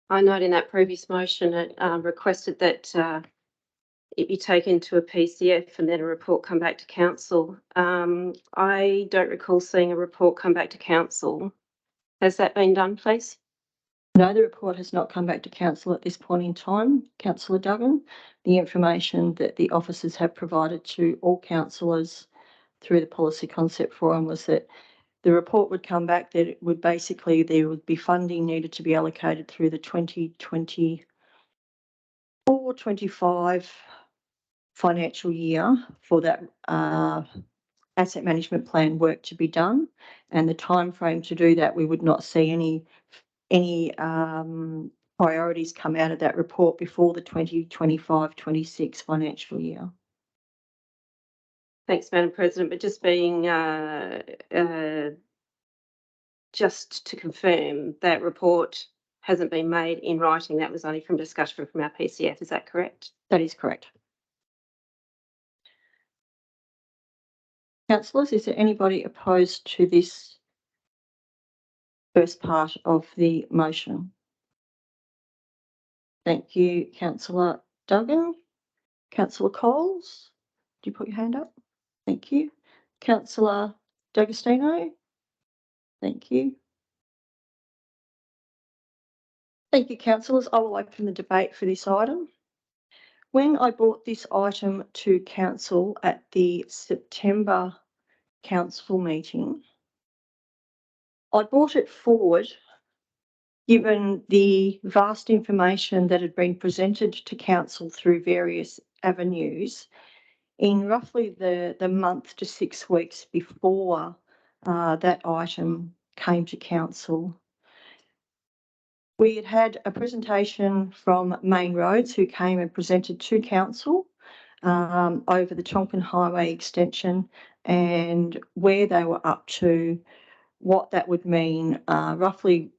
I note in that previous motion it requested that it be taken to a PCF and then a report come back to council. I don't recall seeing a report come back to council. Has that been done, please? No, the report has not come back to council at this point in time, Councillor Duggan. The information that the officers have provided to all councillors through the policy concept forum was that the report would come back that it would basically, there would be funding needed to be allocated through the 2024-25 financial year for that asset management plan work to be done, and the time frame to do that, we would not see any priorities come out of that report before the 2025-26 financial year. Thanks, Madam President. But just being just to confirm, that report hasn't been made in writing. That was only from discussion from our PCF. Is that correct? That is correct. Councillors, is there anybody opposed to this first part of the motion? Thank you, Councillor Duggan. Councillor Coles, do you put your hand up? Thank you. Councillor D'Agostino. Thank you. Thank you, councillors. I will open the debate for this item. When I brought this item to council at the September council meeting, I brought it forward given the vast information that had been presented to council through various avenues in roughly the month to 6 weeks before that item came to council. We had had a presentation from Main Roads who came and presented to council over the Tonkin Highway extension and where they were up to, what that would mean, roughly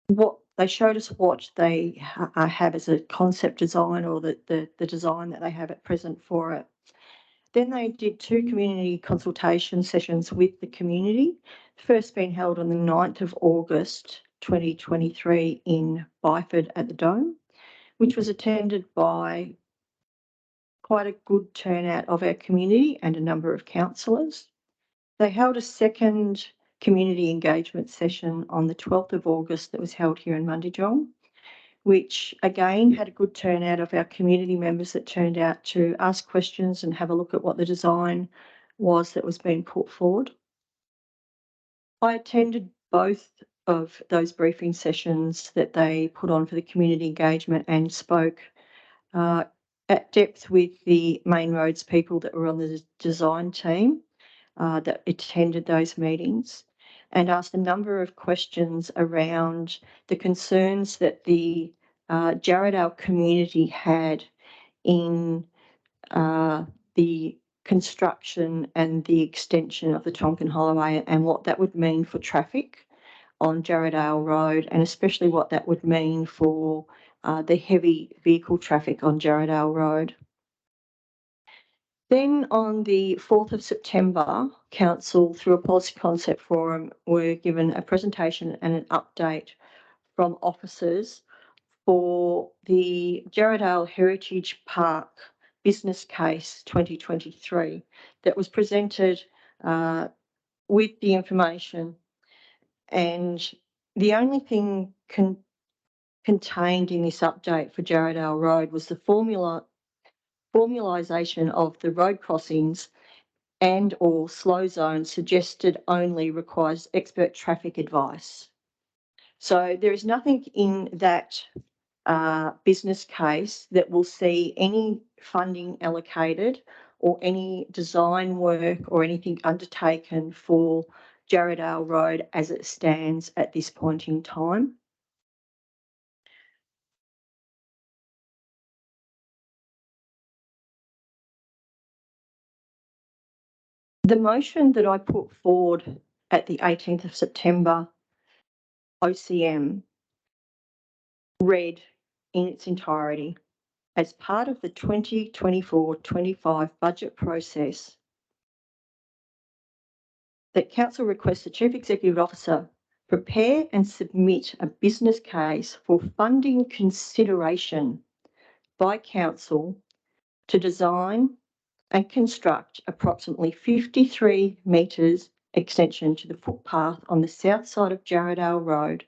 what they showed us, what they have as a concept design or the design that they have at present for it. Then they did 2 community consultation sessions with the community, first being held on the 9th of August 2023 in Byford at the Dome, which was attended by quite a good turnout of our community and a number of councillors. They held a second community engagement session on the 12th of August that was held here in Mundijong, which again had a good turnout of our community members that turned out to ask questions and have a look at what the design was that was being put forward. I attended both of those briefing sessions that they put on for the community engagement and spoke at depth with the main roads people that were on the design team that attended those meetings, and asked a number of questions around the concerns that the Jarrahdale community had in the construction and the extension of the Tonkin Highway and what that would mean for traffic on Jarrahdale Road, and especially what that would mean for the heavy vehicle traffic on Jarrahdale Road. Then on the 4th of September, Council, through a policy concept forum, were given a presentation and an update from officers for the Jarrahdale Heritage Park Business Case 2023 that was presented with the information. And the only thing contained in this update for Jarrahdale Road was the formalisation of the road crossings and or slow zones suggested only requires expert traffic advice. So there is nothing in that business case that will see any funding allocated or any design work or anything undertaken for Jarrahdale Road as it stands at this point in time. The motion that I put forward at the 18th of September OCM read in its entirety, as part of the 2024-25 budget process, that Council requests the Chief Executive Officer prepare and submit a business case for funding consideration by Council to design and construct approximately 53 metres extension to the footpath on the south side of Jarrahdale Road,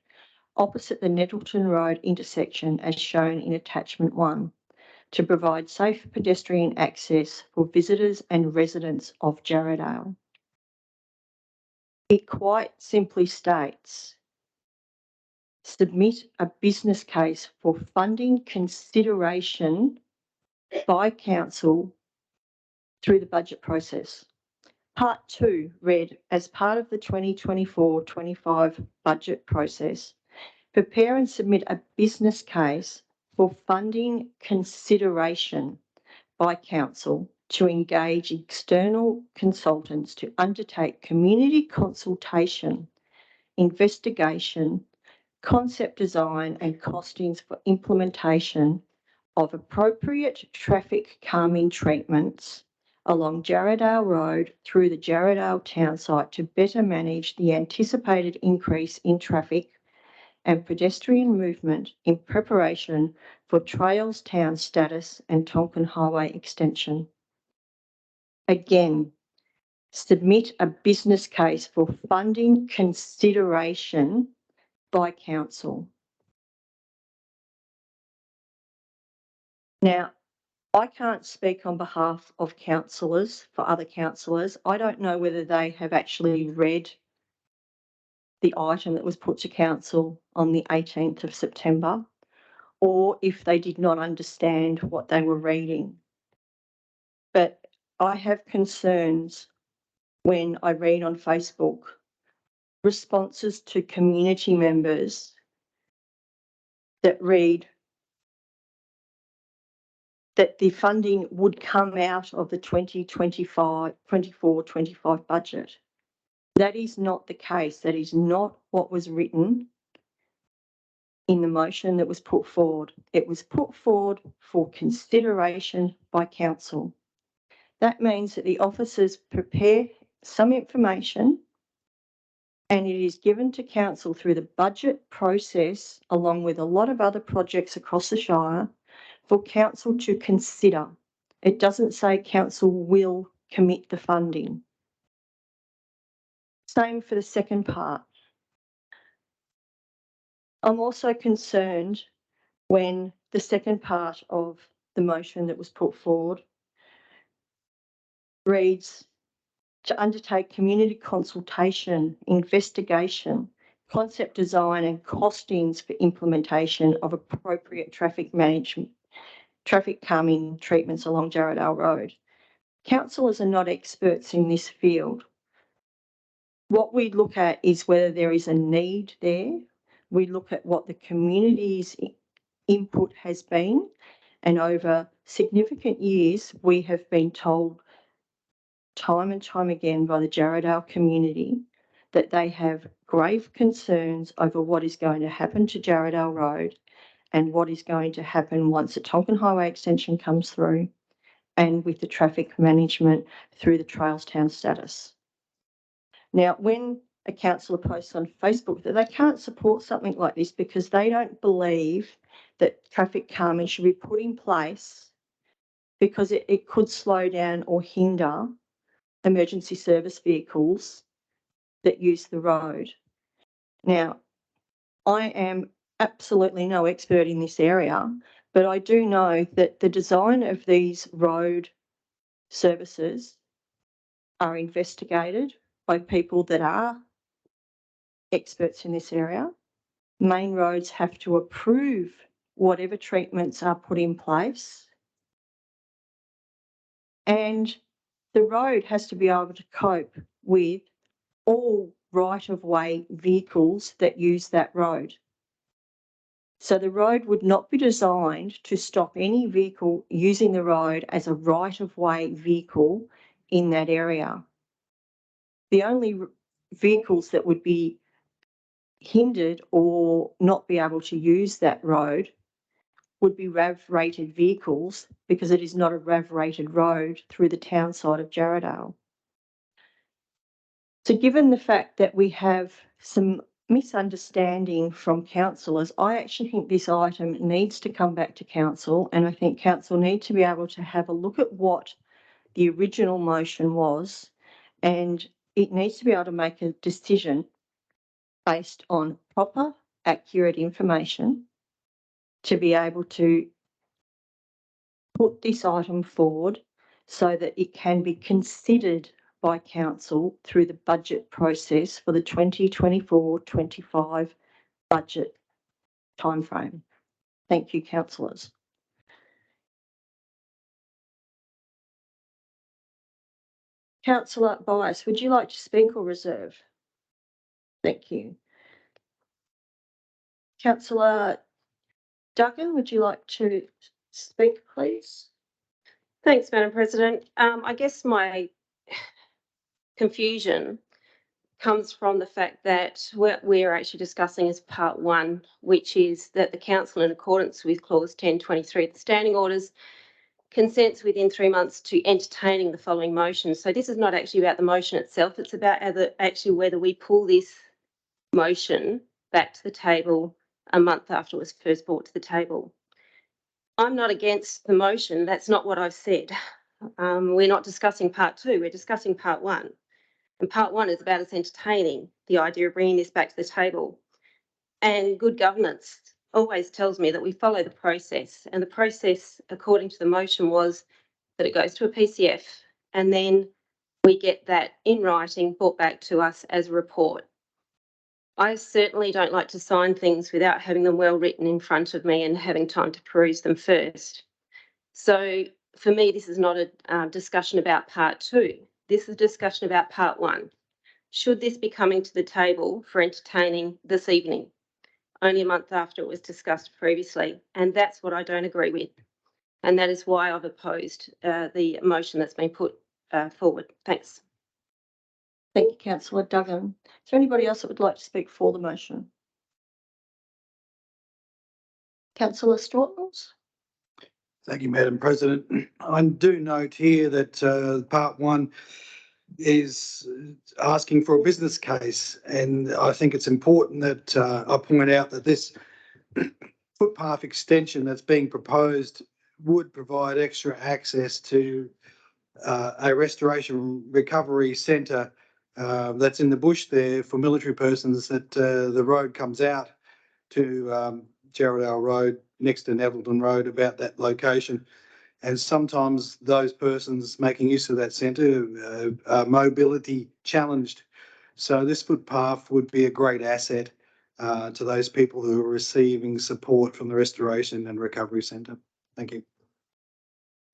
opposite the Nettleton Road intersection as shown in attachment 1, to provide safe pedestrian access for visitors and residents of Jarrahdale. It quite simply states, submit a business case for funding consideration by Council through the budget process. Part 2 read, as part of the 2024-25 budget process, prepare and submit a business case for funding consideration by Council to engage external consultants to undertake community consultation, investigation, concept design and costings for implementation of appropriate traffic calming treatments along Jarrahdale Road through the Jarrahdale town site to better manage the anticipated increase in traffic and pedestrian movement in preparation for Trails Town status and Tonkin Highway extension. Again, submit a business case for funding consideration by Council. Now, I can't speak on behalf of councillors for other councillors. I don't know whether they have actually read the item that was put to Council on the 18th of September, or if they did not understand what they were reading. But I have concerns when I read on Facebook responses to community members that read that the funding would come out of the 24-25 budget. That is not the case. That is not what was written in the motion that was put forward. It was put forward for consideration by Council. That means that the officers prepare some information and it is given to Council through the budget process, along with a lot of other projects across the Shire, for Council to consider. It doesn't say council will commit the funding. Same for the second part. I'm also concerned when the second part of the motion that was put forward reads to undertake community consultation, investigation, concept design and costings for implementation of appropriate traffic management, traffic calming treatments along Jarrahdale Road. Councillors are not experts in this field. What we look at is whether there is a need there. We look at what the community's input has been, and over significant years, we have been told time and time again by the Jarrahdale community that they have grave concerns over what is going to happen to Jarrahdale Road and what is going to happen once the Tonkin Highway extension comes through and with the traffic management through the Trailstown status. Now, when a councillor posts on Facebook that they can't support something like this because they don't believe that traffic calming should be put in place because it could slow down or hinder emergency service vehicles that use the road. Now, I am absolutely no expert in this area, but I do know that the design of these road services are investigated by people that are experts in this area. Main roads have to approve whatever treatments are put in place. And the road has to be able to cope with all right-of-way vehicles that use that road. So the road would not be designed to stop any vehicle using the road as a right-of-way vehicle in that area. The only vehicles that would be hindered or not be able to use that road would be RAV-rated vehicles because it is not a RAV-rated road through the town side of Jarrahdale. So given the fact that we have some misunderstanding from councillors, I actually think this item needs to come back to council, and I think council need to be able to have a look at what the original motion was, and it needs to be able to make a decision based on proper, accurate information to be able to put this item forward so that it can be considered by council through the budget process for the 2024-25 budget timeframe. Thank you, councillors. Councillor Bias, would you like to speak or reserve? Thank you. Councillor Duggan, would you like to speak, please? Thanks, Madam President. I guess my confusion comes from the fact that what we're actually discussing is part one, which is that the council, in accordance with clause 1023 of the standing orders, consents within 3 months to entertaining the following motion. So this is not actually about the motion itself. It's about actually whether we pull this motion back to the table a month after it was first brought to the table. I'm not against the motion. That's not what I've said. We're not discussing part two. We're discussing part one. And part one is about us entertaining the idea of bringing this back to the table. And good governance always tells me that we follow the process. And the process, according to the motion, was that it goes to a PCF and then we get that in writing brought back to us as a report. I certainly don't like to sign things without having them well written in front of me and having time to peruse them first. So for me, this is not a discussion about part two. This is a discussion about part one. Should this be coming to the table for entertaining this evening, only a month after it was discussed previously? And that's what I don't agree with. And that is why I've opposed the motion that's been put forward. Thanks. Thank you, Councillor Duggan. Is there anybody else that would like to speak for the motion? Councillor Stortons? Thank you, Madam President. I do note here that part one is asking for a business case, and I think it's important that I point out that this footpath extension that's being proposed would provide extra access to a restoration recovery centre that's in the bush there for military persons, that the road comes out to Jarrahdale Road next to Nettleton Road, about that location. And sometimes those persons making use of that centre are mobility challenged. So this footpath would be a great asset to those people who are receiving support from the Restoration and Recovery Centre. Thank you.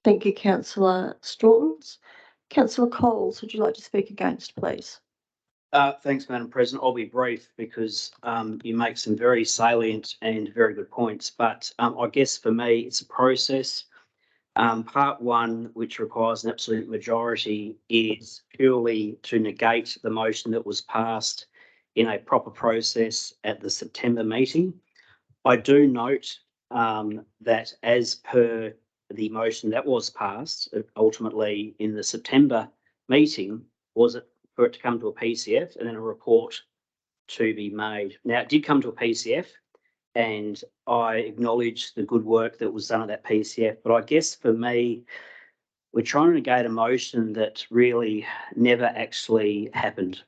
Thank you, Councillor Strawtons. Councillor Coles, would you like to speak against, please? Thanks, Madam President. I'll be brief because you make some very salient and very good points. But I guess for me, it's a process. Part one, which requires an absolute majority, is purely to negate the motion that was passed in a proper process at the September meeting. I do note that as per the motion that was passed, ultimately in the September meeting, was it for it to come to a PCF and then a report to be made. Now, it did come to a PCF, and I acknowledge the good work that was done at that PCF. But I guess for me, we're trying to negate a motion that really never actually happened.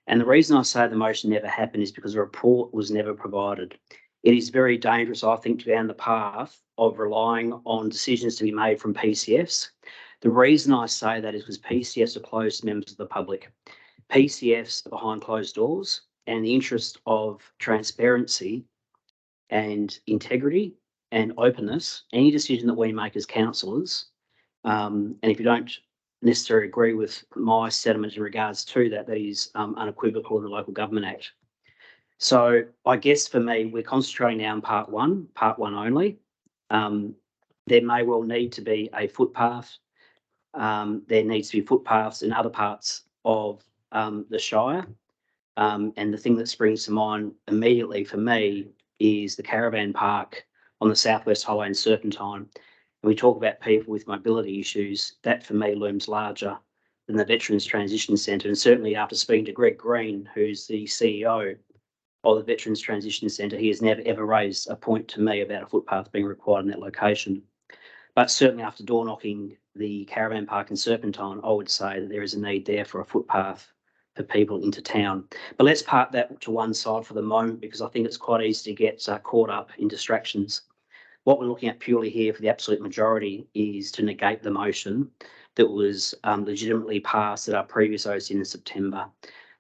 And the reason I say the motion never happened is because a report was never provided. It is very dangerous, I think, to go down the path of relying on decisions to be made from PCFs. The reason I say that is because PCFs are closed to members of the public. PCFs are behind closed doors, and in the interest of transparency and integrity and openness, any decision that we make as councillors, and if you don't necessarily agree with my sentiment in regards to that, that is unequivocal in the Local Government Act. So I guess for me, we're concentrating now on part one only. There may well need to be a footpath. There needs to be footpaths in other parts of the Shire. And the thing that springs to mind immediately for me is the caravan park on the Southwest Highway in Serpentine. When we talk about people with mobility issues, that for me looms larger than the Veterans Transition Centre. And certainly after speaking to Greg Green, who's the CEO of the Veterans Transition Centre, he has never ever raised a point to me about a footpath being required in that location. But certainly after door knocking the caravan park in Serpentine, I would say that there is a need there for a footpath for people into town. But let's park that to one side for the moment, because I think it's quite easy to get caught up in distractions. What we're looking at purely here for the absolute majority is to negate the motion that was legitimately passed at our previous OC in September.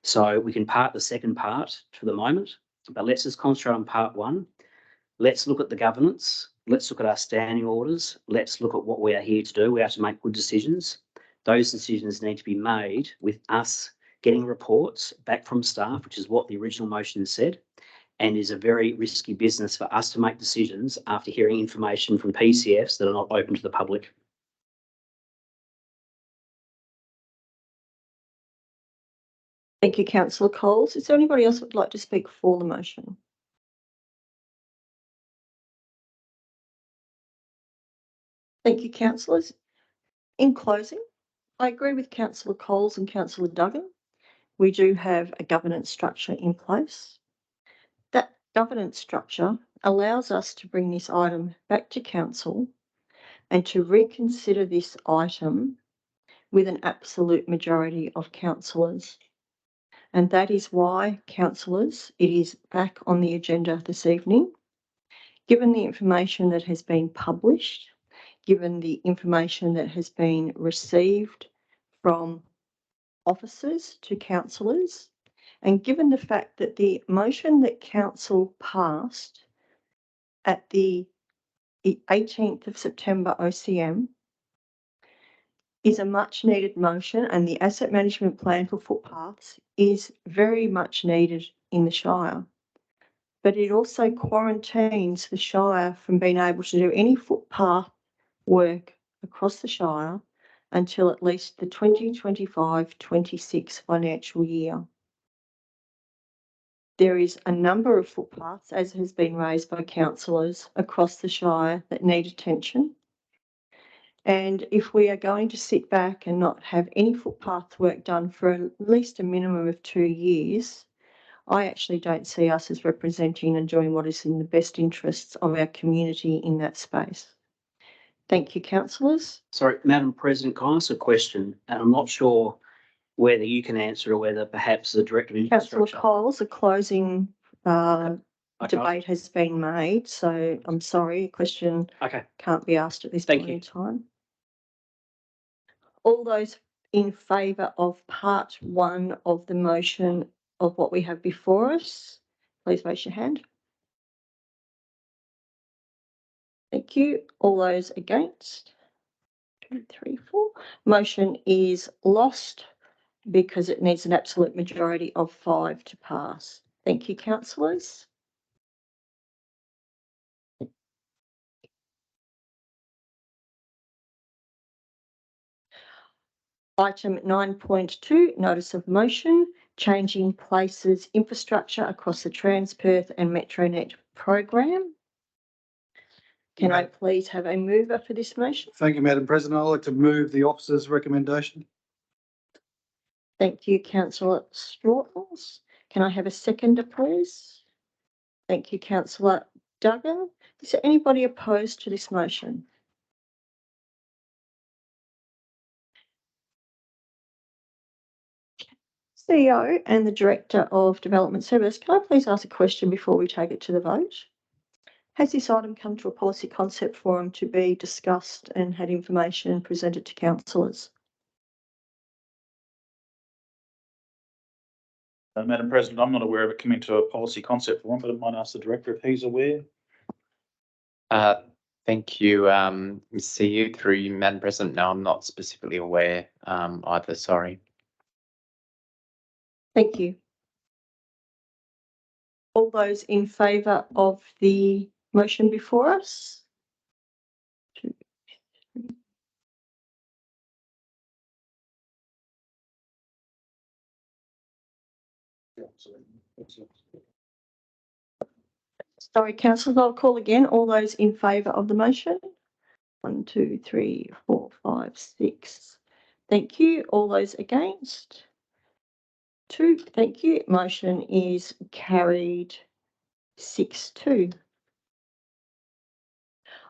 So we can park the second part for the moment, but let's just concentrate on part one. Let's look at the governance. Let's look at our standing orders. Let's look at what we are here to do. We have to make good decisions. Those decisions need to be made with us getting reports back from staff, which is what the original motion said, and is a very risky business for us to make decisions after hearing information from PCFs that are not open to the public. Thank you, Councillor Coles. Is there anybody else who would like to speak for the motion? Thank you, councillors. In closing, I agree with Councillor Coles and Councillor Duggan. We do have a governance structure in place. That governance structure allows us to bring this item back to council and to reconsider this item with an absolute majority of councillors. And that is why, councillors, it is back on the agenda this evening. Given the information that has been published, given the information that has been received from officers to councillors, and given the fact that the motion that council passed at the 18th of September OCM is a much needed motion, and the asset management plan for footpaths is very much needed in the Shire. But it also quarantines the Shire from being able to do any footpath work across the Shire until at least the 2025-26 financial year. There is a number of footpaths, as has been raised by councillors across the Shire, that need attention. And if we are going to sit back and not have any footpath work done for at least a minimum of 2 years, I actually don't see us as representing and doing what is in the best interests of our community in that space. Thank you, councillors. Sorry, Madam President, can I ask a question? And I'm not sure whether you can answer or whether perhaps the Director of Councillor Infrastructure. Coles, a closing Okay. debate has been made, so I'm sorry, a question Okay. can't be asked at this Thank point you. in time. All those in favour of part one of the motion of what we have before us, please raise your hand. Thank you. All those against? 2, 3, 4. Motion is lost because it needs an absolute majority of 5 to pass. Thank you, councillors. Item 9.2, notice of motion, changing places infrastructure across the Transperth and Metronet program. Can I please have a mover for this motion? Thank you, Madam President. I'd like to move the officer's recommendation. Thank you, councillor Straws. Can I have a seconder, please? Thank you, councillor Duggan. Is there anybody opposed to this motion? CEO and the Director of Development Service, can I please ask a question before we take it to the vote? Has this item come to a policy concept forum to be discussed and had information presented to councillors? Madam President, I'm not aware of it coming to a policy concept forum, but I might ask the Director if he's aware. Thank you, CEO, through you, Madam President. No, I'm not specifically aware either, sorry. Thank you. All those in favour of the motion before us? 2, 3. Sorry, councillors, I'll call again. All those in favour of the motion? 1, 2, 3, 4, 5, 6. Thank you. All those against? 2. Thank you. Motion is carried 6-2.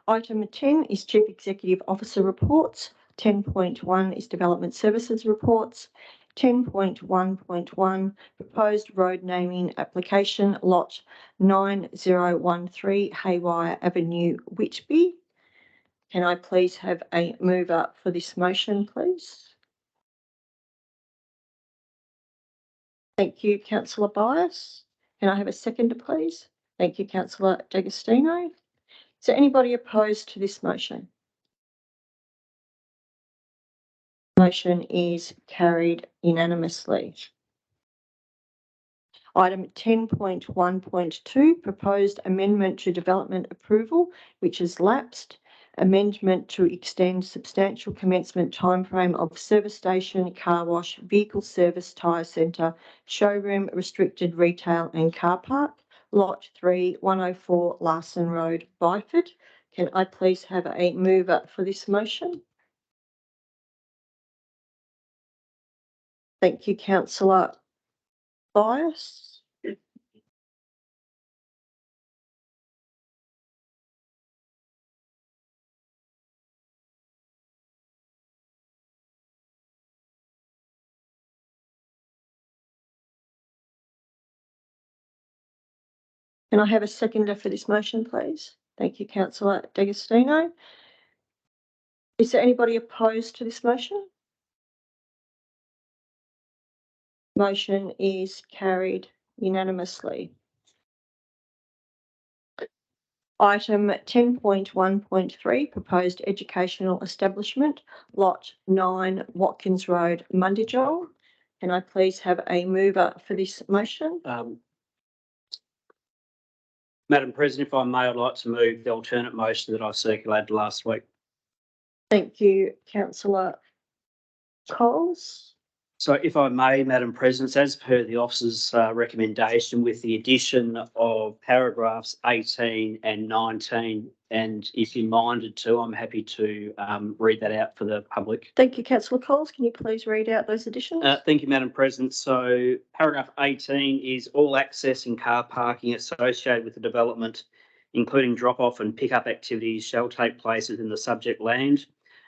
Item 10 is Chief Executive Officer reports. 10.1 is Development Services reports. 10.1.1 proposed road naming application lot 9013 Haywire Avenue, Whitby. Can I please have a mover for this motion, please? Thank you, councillor Bias. Can I have a seconder, please? Thank you, councillor D'Agostino. Is there anybody opposed to this motion? Motion is carried unanimously. Item 10.1.2, proposed amendment to development approval, which has lapsed. Amendment to extend substantial commencement timeframe of service station, car wash, vehicle service, tyre centre, showroom, restricted retail and car park. Lot 3, 104 Larson Road, Byford. Can I please have a mover for this motion? Thank you, councillor Bias. Can I have a seconder for this motion, please? Thank you, councillor D'Agostino. Is there anybody opposed to this motion? Motion is carried unanimously. Item 10.1.3, proposed educational establishment, lot 9 Watkins Road, Mundijol. Can I please have a mover for this motion? Madam President, if I may, I'd like to move the alternate motion that I circulated last week. Thank you, councillor Coles. So if I may, Madam President, as per the officer's recommendation, with the addition of paragraphs 18 and 19, and if you're minded to, I'm happy to read that out for the public. Thank you, councillor Coles. Can you please read out those additions? Thank you, Madam President. So paragraph 18 is all access and car parking associated with the development including drop-off and pick-up activities, shall take place within the subject land.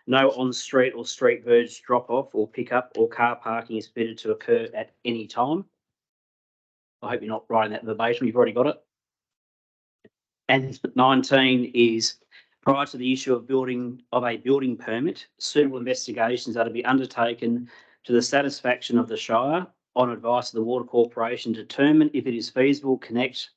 No on-street or street verge drop-off or pick-up or car parking is permitted to occur at any time. I hope you're not writing that verbatim, you've already got it. And 19 is, prior to the issue of a building permit, suitable investigations are to be undertaken to the satisfaction of the Shire on advice of the Water Corporation to determine if it is feasible to connect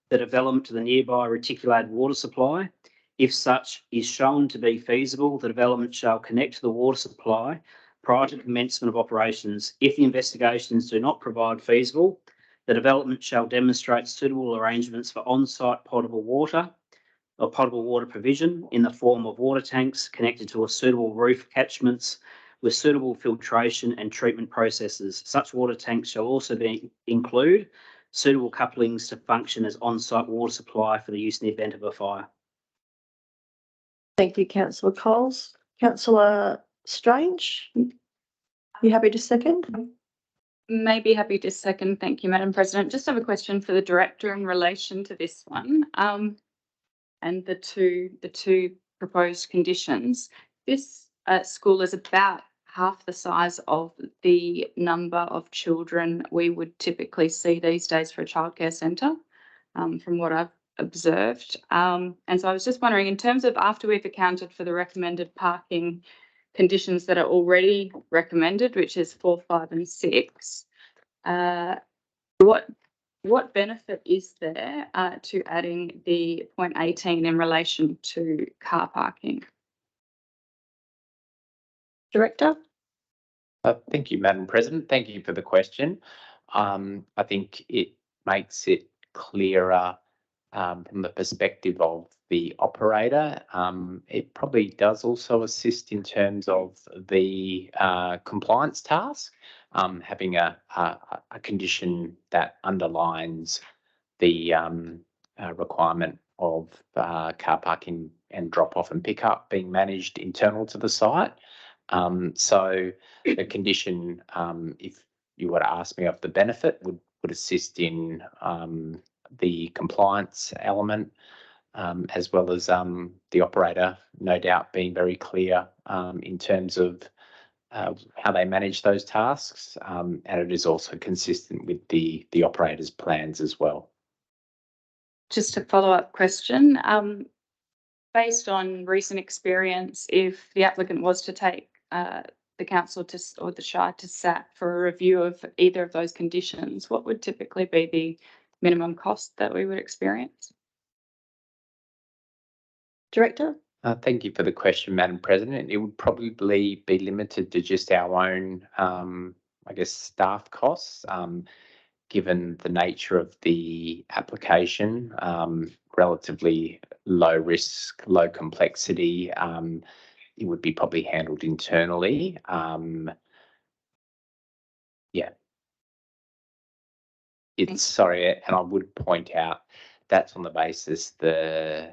the development to the nearby reticulated water supply. If such is shown to be feasible, the development shall connect to the water supply prior to commencement of operations. If the investigations do not provide feasible, the development shall demonstrate suitable arrangements for on-site potable water or potable water provision in the form of water tanks connected to a suitable roof catchments with suitable filtration and treatment processes. Such water tanks shall also include suitable couplings to function as on-site water supply for the use in the event of a fire. Thank you, councillor Coles. Councillor Strange, you happy to second? May be happy to second. Thank you, Madam President. Just have a question for the director in relation to this one, and the two proposed conditions. This school is about half the size of the number of children we would typically see these days for a childcare centre, from what I've observed. And so I was just wondering, in terms of after we've accounted for the recommended parking conditions that are already recommended, which is 4, 5 and 6, what benefit is there to adding the point 18 in relation to car parking? Director? Thank you, Madam President. Thank you for the question. I think it makes it clearer from the perspective of the operator. It probably does also assist in terms of the compliance task, having a condition that underlines the requirement of car parking and drop-off and pick-up being managed internal to the site. So the condition, if you were to ask me of the benefit, would assist in the compliance element, as well as the operator, no doubt, being very clear in terms of how they manage those tasks, and it is also consistent with the operator's plans as well. Just a follow-up question. Based on recent experience, if the applicant was to take the council to or the Shire to SAT for a review of either of those conditions, what would typically be the minimum cost that we would experience? Director? Thank you for the question, Madam President. It would probably be limited to just our own, I guess, staff costs, given the nature of the application, relatively low risk, low complexity. It would be probably handled internally. Yeah. Sorry, and I would point out that's on the basis because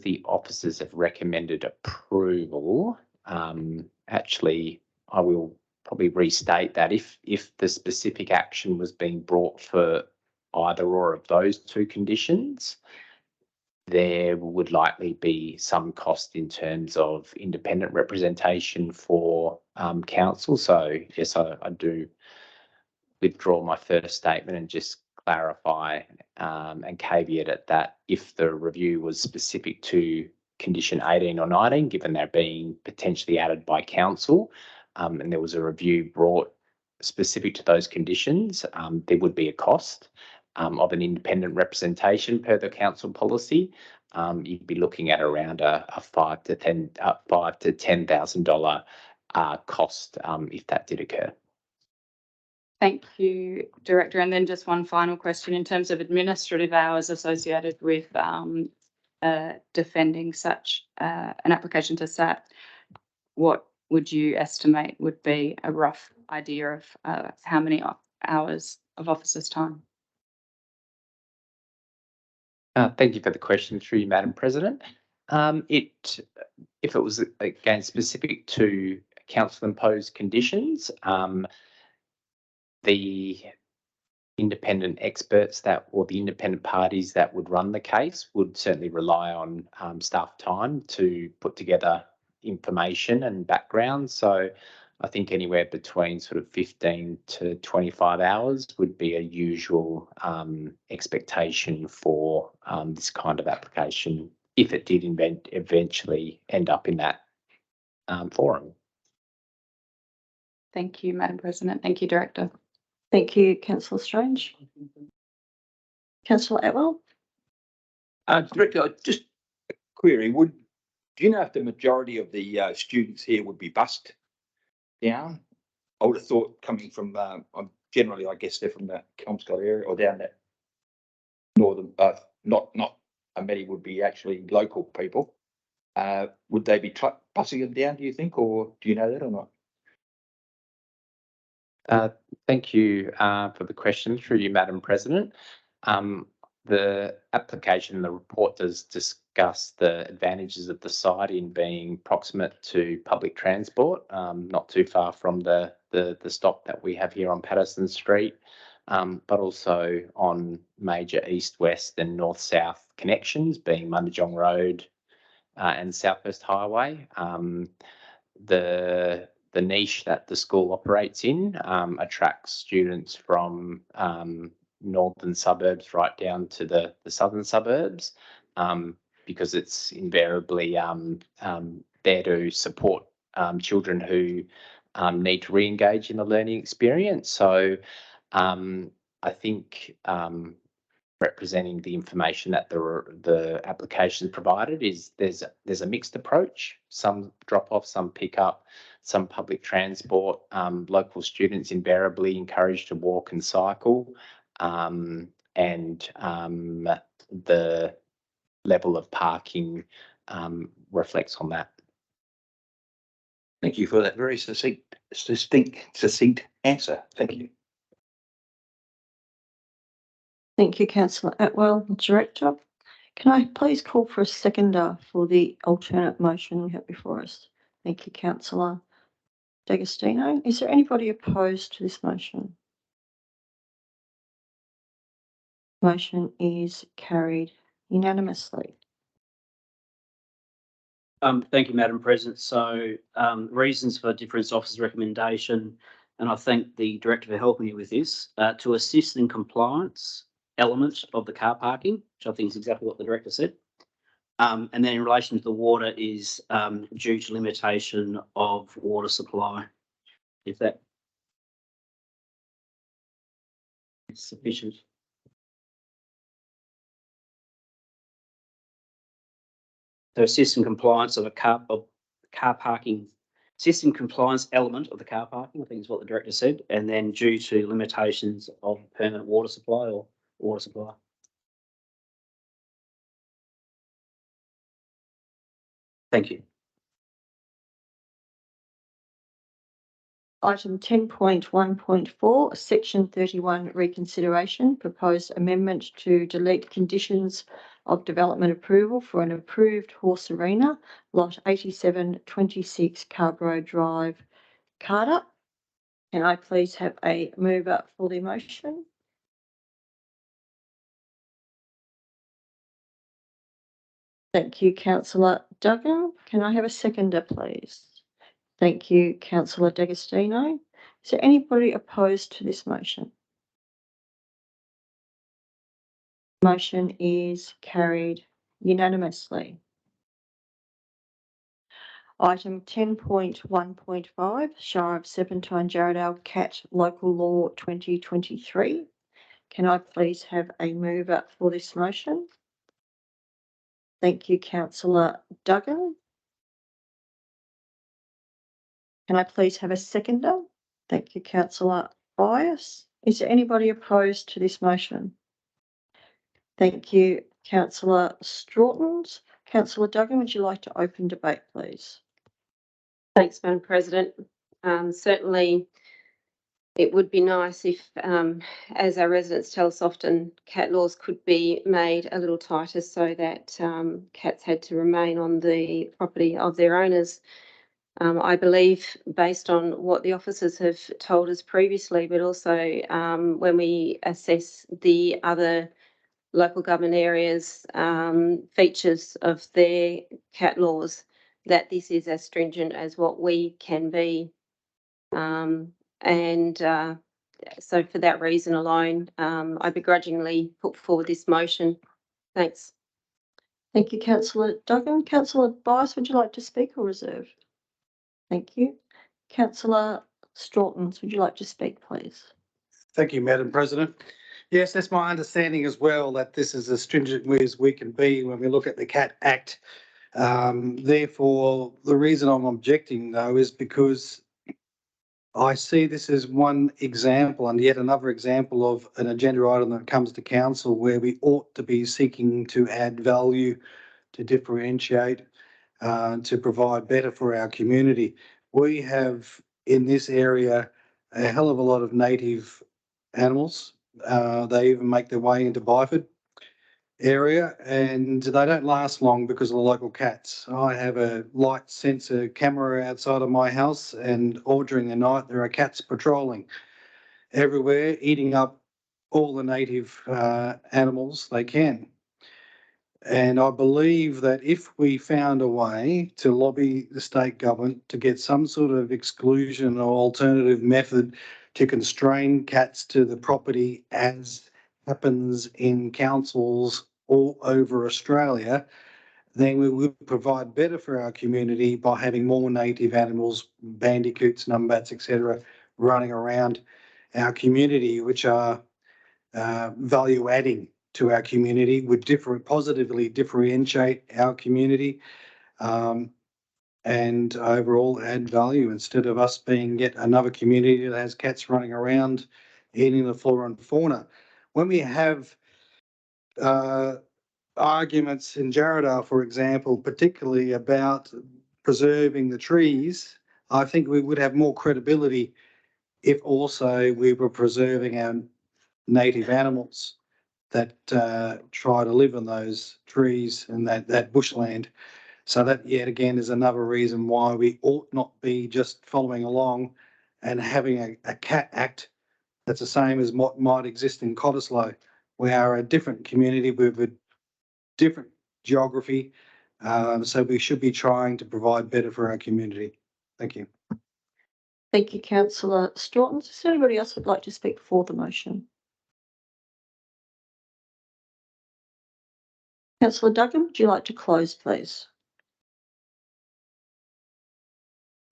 the officers have recommended approval. Actually, I will probably restate that if the specific action was being brought for either or of those two conditions, there would likely be some cost in terms of independent representation for council. So yes, I do withdraw my first statement and just clarify and caveat it that if the review was specific to condition 18 or 19, given they're being potentially added by council, and there was a review brought specific to those conditions, there would be a cost of an independent representation per the council policy. You'd be looking at around a $5,000 to $10,000 cost if that did occur. Thank you, Director. And then just one final question in terms of administrative hours associated with defending such an application to SAT. What would you estimate would be a rough idea of how many hours of officers' time? Thank you for the question through you, Madam President. If it was, again, specific to council imposed conditions, the independent experts that, or the independent parties that would run the case would certainly rely on staff time to put together information and background. So I think anywhere between sort of 15 to 25 hours would be a usual expectation for this kind of application if it did eventually end up in that forum. Thank you, Madam President. Thank you, Director. Thank you, Councillor Strange. Councillor Atwell. Director, just a query, do you know if the majority of the students here would be bused down? I would have thought coming from, generally, I guess they're from the Kelmscott area or down that northern, not many would be actually local people. Would they be busing them down, do you think, or do you know that or not? Thank you for the question through you, Madam President. The application and the report does discuss the advantages of the site in being proximate to public transport, not too far from the stop that we have here on Patterson Street, but also on major east-west and north-south connections, being Mundijong Road and South West Highway. The niche that the school operates in attracts students from northern suburbs right down to the southern suburbs because it's invariably there to support children who need to re-engage in the learning experience. So I think representing the information that the application provided is there's a mixed approach, some drop off, some pick up, some public transport, local students invariably encouraged to walk and cycle, and the level of parking reflects on that. Thank you for that very succinct answer. Thank you. Thank you, Councillor Atwell. Director, can I please call for a seconder for the alternate motion we have before us? Thank you, Councillor D'Agostino. Is there anybody opposed to this motion? Motion is carried unanimously. Thank you, Madam President. So reasons for difference officer's recommendation, and I thank the Director for helping me with this, to assist in compliance element of the car parking, which I think is exactly what the Director said. And then in relation to the water is due to limitation of water supply, if that is sufficient. So assist compliance of a car parking, assist compliance element of the car parking, I think is what the Director said, and then due to limitations of permanent water supply or water supply. Thank you. Item 10.1.4, Section 31 reconsideration, proposed amendment to delete conditions of development approval for an approved horse arena, lot 8726 Carborough Drive, Carter. Can I please have a mover for the motion? Thank you, Councillor Duggan. Can I have a seconder, please? Thank you, Councillor D'Agostino. Is there anybody opposed to this motion? Motion is carried unanimously. Item 10.1.5, Shire of Serpentine Jarrahdale Cat Local Law 2023. Can I please have a mover for this motion? Thank you, Councillor Duggan. Can I please have a seconder? Thank you, Councillor Bias. Is there anybody opposed to this motion? Thank you, Councillor Strawton. Councillor Duggan, would you like to open debate, please? Thanks, Madam President. Certainly, it would be nice if, as our residents tell us often, cat laws could be made a little tighter so that cats had to remain on the property of their owners I believe, based on what the officers have told us previously, but also when we assess the other local government areas' features of their cat laws, that this is as stringent as what we can be. So for that reason alone, I begrudgingly put forward this motion. Thanks. Thank you, councillor Duggan. Councillor Bice, would you like to speak or reserve? Thank you. Councillor Straughtons, would you like to speak, please? Thank you, Madam President. Yes, that's my understanding as well, that this is as stringent as we can be when we look at the Cat Act. Therefore, the reason I'm objecting though is because I see this as one example and yet another example of an agenda item that comes to council where we ought to be seeking to add value, to differentiate, to provide better for our community. We have in this area a hell of a lot of native animals. They even make their way into Byford area and they don't last long because of the local cats. I have a light sensor camera outside of my house and all during the night there are cats patrolling everywhere, eating up all the native animals they can. And I believe that if we found a way to lobby the state government to get some sort of exclusion or alternative method to constrain cats to the property as happens in councils all over Australia, then we would provide better for our community by having more native animals, bandicoots, numbats, etc., running around our community, which are value adding to our community, would positively differentiate our community and overall add value instead of us being yet another community that has cats running around eating the flora and fauna. When we have arguments in Jarrahdale, for example, particularly about preserving the trees, I think we would have more credibility if also we were preserving our native animals that try to live in those trees and that bushland. So that yet again is another reason why we ought not be just following along and having a cat act that's the same as what might exist in Cottesloe. We are a different community with a different geography, so we should be trying to provide better for our community. Thank you. Thank you, councillor Straughtons. Is there anybody else who'd like to speak for the motion? Councillor Duggan, would you like to close, please?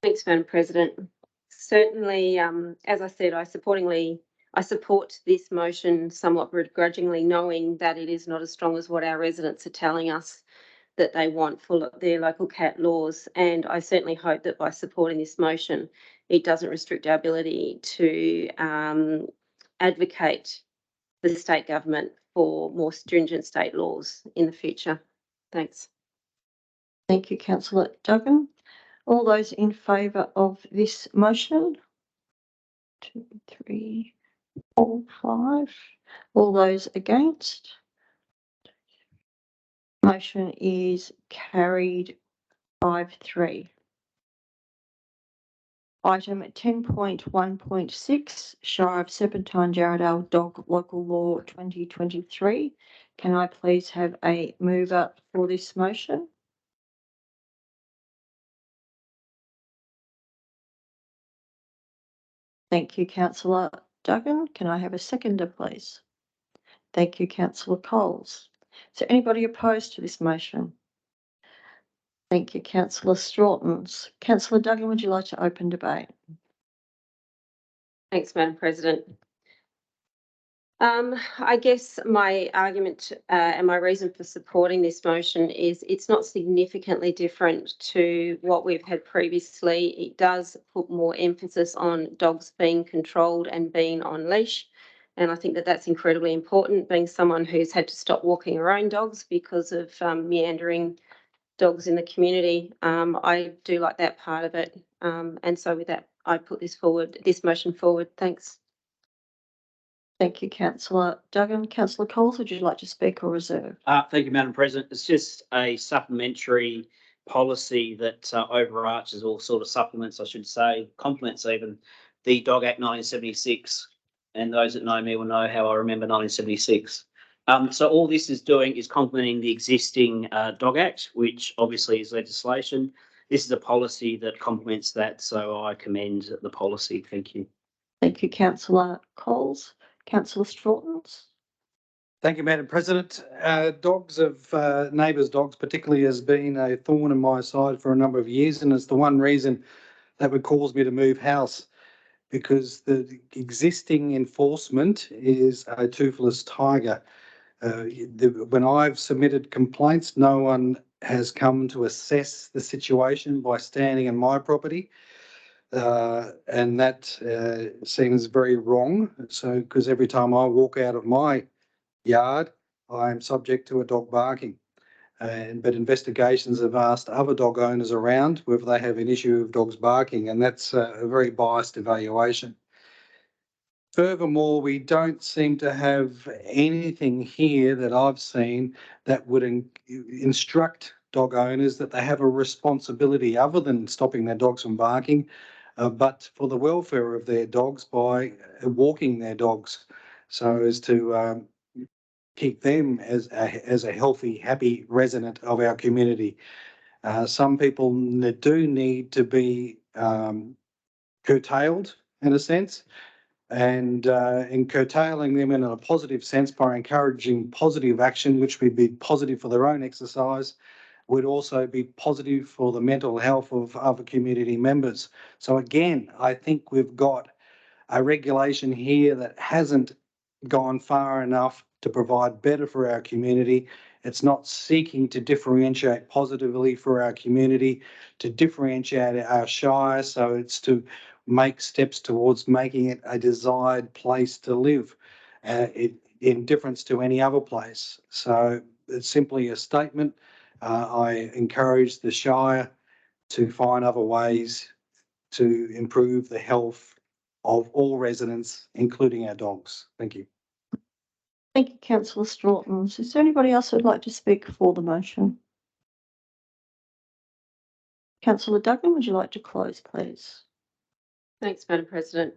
Thanks, Madam President. Certainly, as I said, I support this motion somewhat begrudgingly, knowing that it is not as strong as what our residents are telling us that they want for their local cat laws. And I certainly hope that by supporting this motion, it doesn't restrict our ability to advocate the state government for more stringent state laws in the future. Thanks. Thank you, councillor Duggan. All those in favour of this motion? 2, 3, 4, 5. All those against? Motion is carried 5-3. Item 10.1.6, Shire of Serpentine Jarrahdale Dog Local Law 2023. Can I please have a mover for this motion? Thank you, councillor Duggan. Can I have a seconder, please? Thank you, councillor Coles. Is there anybody opposed to this motion? Thank you, councillor Straughtons. Councillor Duggan, would you like to open debate? Thanks, Madam President. I guess my argument and my reason for supporting this motion is it's not significantly different to what we've had previously. It does put more emphasis on dogs being controlled and being on leash. And I think that that's incredibly important, being someone who's had to stop walking her own dogs because of meandering dogs in the community. I do like that part of it. And so with that, I put this motion forward. Thanks. Thank you, councillor Duggan. Councillor Coles, would you like to speak or reserve? Thank you, Madam President. It's just a supplementary policy that overarches or sort of supplements, I should say, complements even the Dog Act 1976. And those that know me will know how I remember 1976. So all this is doing is complementing the existing Dog Act, which obviously is legislation. This is a policy that complements that, so I commend the policy. Thank you. Thank you, councillor Coles. Councillor Strawtons. Thank you, Madam President. Dogs of neighbours' dogs particularly has been a thorn in my side for a number of years, and it's the one reason that would cause me to move house, because the existing enforcement is a toothless tiger. When I've submitted complaints, no one has come to assess the situation by standing in my property. And that seems very wrong. So, because every time I walk out of my yard, I am subject to a dog barking. But investigations have asked other dog owners around whether they have an issue of dogs barking, and that's a very biased evaluation. Furthermore, we don't seem to have anything here that I've seen that would instruct dog owners that they have a responsibility other than stopping their dogs from barking, but for the welfare of their dogs by walking their dogs, so as to keep them as a healthy, happy resident of our community. Some people do need to be curtailed in a sense, and in curtailing them in a positive sense by encouraging positive action, which would be positive for their own exercise, would also be positive for the mental health of other community members. So again, I think we've got a regulation here that hasn't gone far enough to provide better for our community. It's not seeking to differentiate positively for our community, to differentiate our shire, so it's to make steps towards making it a desired place to live, in difference to any other place. So it's simply a statement. I encourage the Shire to find other ways to improve the health of all residents, including our dogs. Thank you. Thank you, councillor Strawtons. Is there anybody else who'd like to speak for the motion? Councillor Duggan, would you like to close, please? Thanks, Madam President.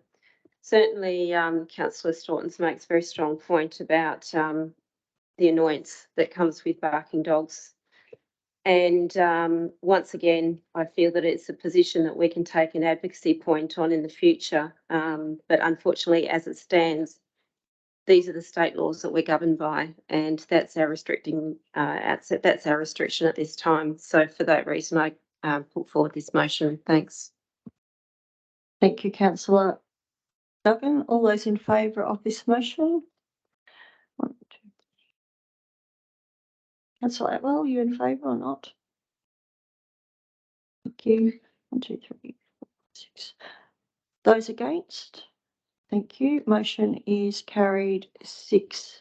Certainly, councillor Strawtons makes a very strong point about the annoyance that comes with barking dogs. And once again, I feel that it's a position that we can take an advocacy point on in the future. But unfortunately, as it stands, these are the state laws that we're governed by, and that's our restricting. That's our restriction at this time. So for that reason, I put forward this motion. Thanks. Thank you, councillor Duggan. All those in favour of this motion? 1, 2, 3. Councillor Atwell, are you in favour or not? Thank you. 1, 2, 3, 4, 6. Those against? Thank you. Motion is carried 6-2.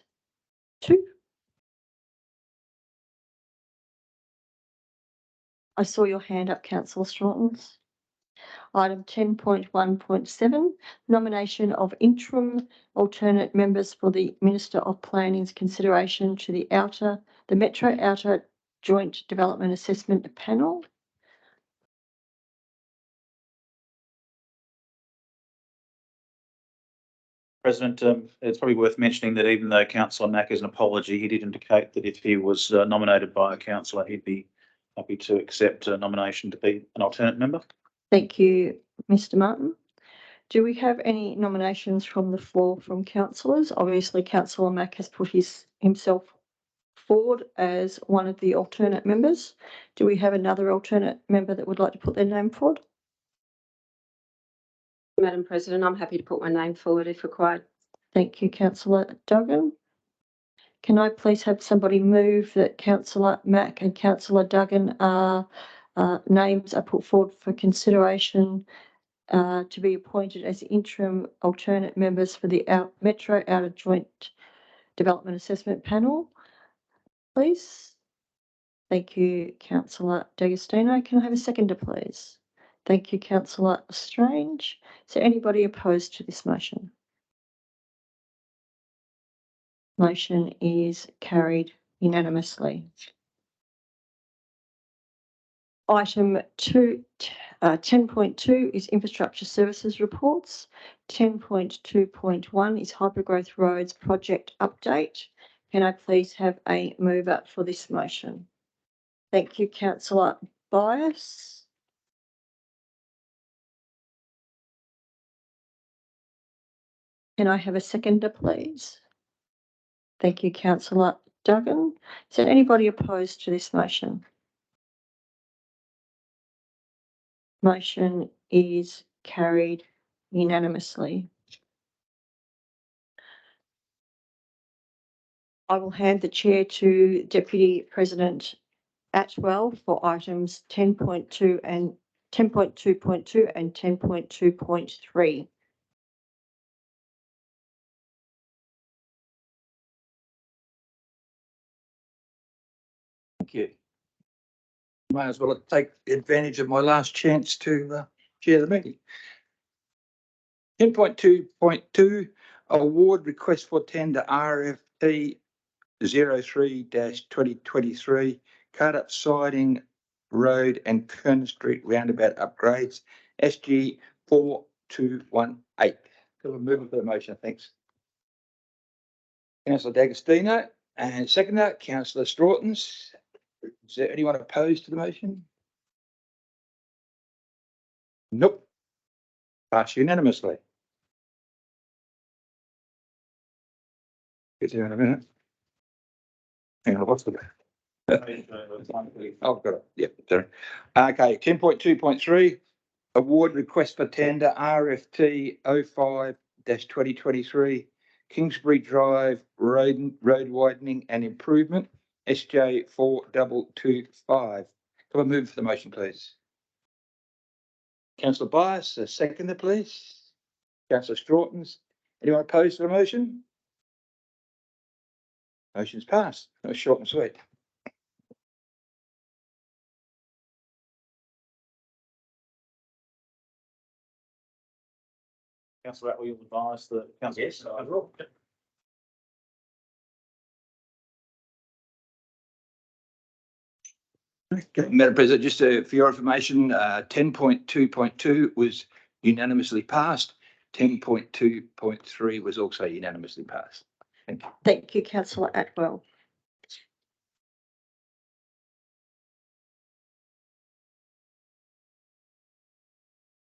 I saw your hand up, councillor Strawtons. Item 10.1.7, nomination of interim alternate members for the Minister of Planning's consideration to the Metro Outer Joint Development Assessment Panel. President, it's probably worth mentioning that even though Councillor Mack is an apology, he did indicate that if he was nominated by a councillor, he'd be happy to accept a nomination to be an alternate member. Thank you, Mr. Martin. Do we have any nominations from the floor from councillors? Obviously, councillor Mack has put himself forward as one of the alternate members. Do we have another alternate member that would like to put their name forward? Madam President, I'm happy to put my name forward if required. Thank you, councillor Duggan. Can I please have somebody move that councillor Mack and councillor Duggan names are put forward for consideration to be appointed as interim alternate members for the Metro Outer Joint Development Assessment Panel, please? Thank you, councillor D'Agostino. Can I have a seconder, please? Thank you, councillor Strange. Is there anybody opposed to this motion? Motion is carried unanimously. Item 10.2 is infrastructure services reports. 10.2.1 is hypergrowth roads project update. Can I please have a mover for this motion? Thank you, Councillor Bias. Can I have a seconder, please? Thank you, Councillor Duggan. Is there anybody opposed to this motion? Motion is carried unanimously. I will hand the chair to Deputy President Atwell for items 10.2 and 10.2.2 and 10.2.3. Thank you. May as well take advantage of my last chance to chair the meeting. 10.2.2 award request for tender RFP 03-2023 Cardup Siding Road and Kern Street roundabout upgrades SG 4218. Could I move for the motion? Thanks. Councillor D'Agostino and seconder Councillor Strawtons. Is there anyone opposed to the motion? Nope. Passed unanimously. Get there in a minute. Hang on, what's the Oh, got it. Yep, sorry. Okay, 10.2.3 award request for tender RFT 05-2023 Kingsbury Drive road widening and improvement SJ 4225. Can I move for the motion, please? Councillor Bias, a seconder, please. Councillor Strawtons. Anyone opposed to the motion? Motion's passed. That was short and sweet. Councillor Atwell, you'll advise the council. Yes, I will. Okay, Madam President, just for your information, 10.2.2 was unanimously passed. 10.2.3 was also unanimously passed. Thank you. Thank you, Councillor Atwell.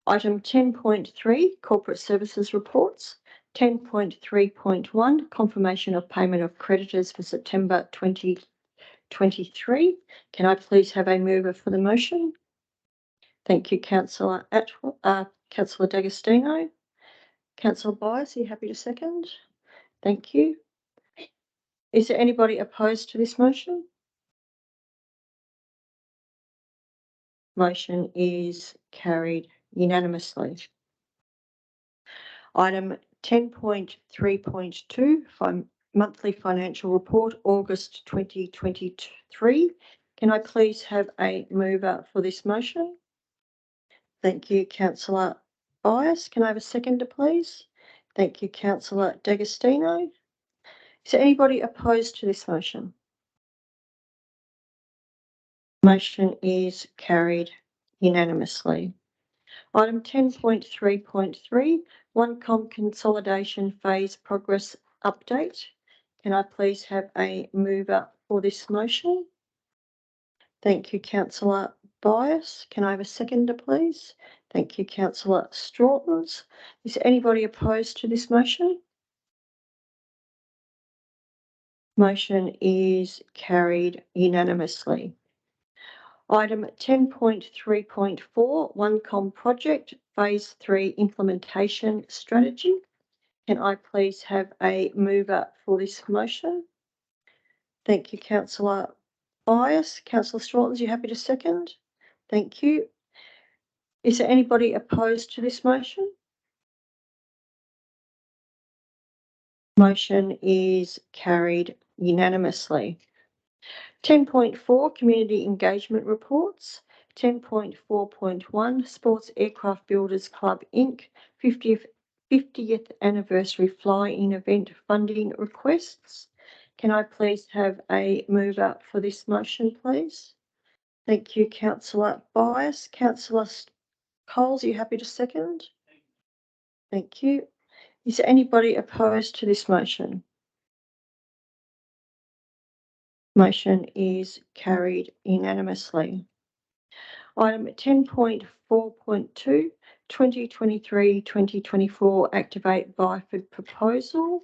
Item 10.3, corporate services reports. 10.3.1, confirmation of payment of creditors for September 2023. Can I please have a mover for the motion? Thank you, Councillor Atwell, Councillor D'Agostino. Councillor Bias, are you happy to second? Thank you. Is there anybody opposed to this motion? Motion is carried unanimously. Item 10.3.2, monthly financial report, August 2023. Can I please have a mover for this motion? Thank you, Councillor Bias. Can I have a seconder, please? Thank you, Councillor D'Agostino. Is there anybody opposed to this motion? Motion is carried unanimously. Item 10.3.3, OneCom consolidation phase progress update. Can I please have a mover for this motion? Thank you, Councillor Bias. Can I have a seconder, please? Thank you, Councillor Strawtons. Is there anybody opposed to this motion? Motion is carried unanimously. Item 10.3.4, OneCom project phase 3 implementation strategy. Can I please have a mover for this motion? Thank you, Councillor Bias. Councillor Strawtons, are you happy to second? Thank you. Is there anybody opposed to this motion? Motion is carried unanimously. 10.4 community engagement reports. 10.4.1 Sports Aircraft Builders Club Inc. 50th anniversary fly-in event funding requests. Can I please have a mover for this motion, please? Thank you, councillor Bias. Councillor Coles, are you happy to second? Thank you. Is there anybody opposed to this motion? Motion is carried unanimously. Item 10.4.2, 2023-2024 Activate Byford proposal.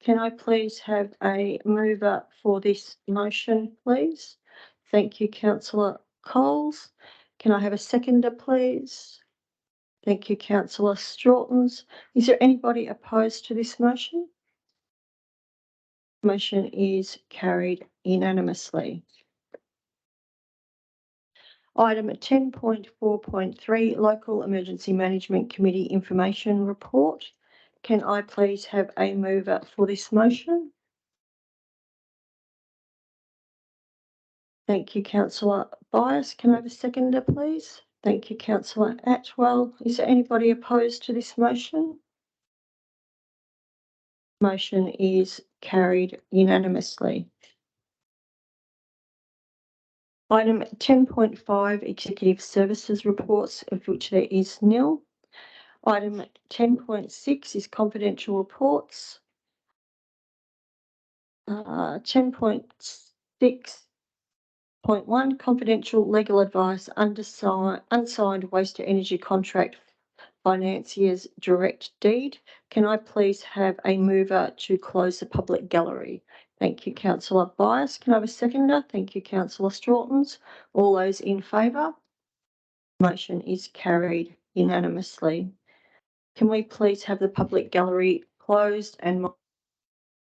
Can I please have a mover for this motion, please? Thank you, councillor Coles. Can I have a seconder, please? Thank you, councillor Strawtons. Is there anybody opposed to this motion? Motion is carried unanimously. Item 10.4.3, Local Emergency Management Committee Information Report. Can I please have a mover for this motion? Thank you, councillor Bias. Can I have a seconder, please? Thank you, councillor Atwell. Is there anybody opposed to this motion? Motion is carried unanimously. Item 10.5, Executive Services Reports, of which there is nil. Item 10.6 is confidential reports. 10.6.1, confidential legal advice, unsigned waste to energy contract financiers direct deed. Can I please have a mover to close the public gallery? Thank you, councillor Bias. Can I have a seconder? Thank you, councillor Strawtons. All those in favour? Motion is carried unanimously. Can we please have the public gallery closed and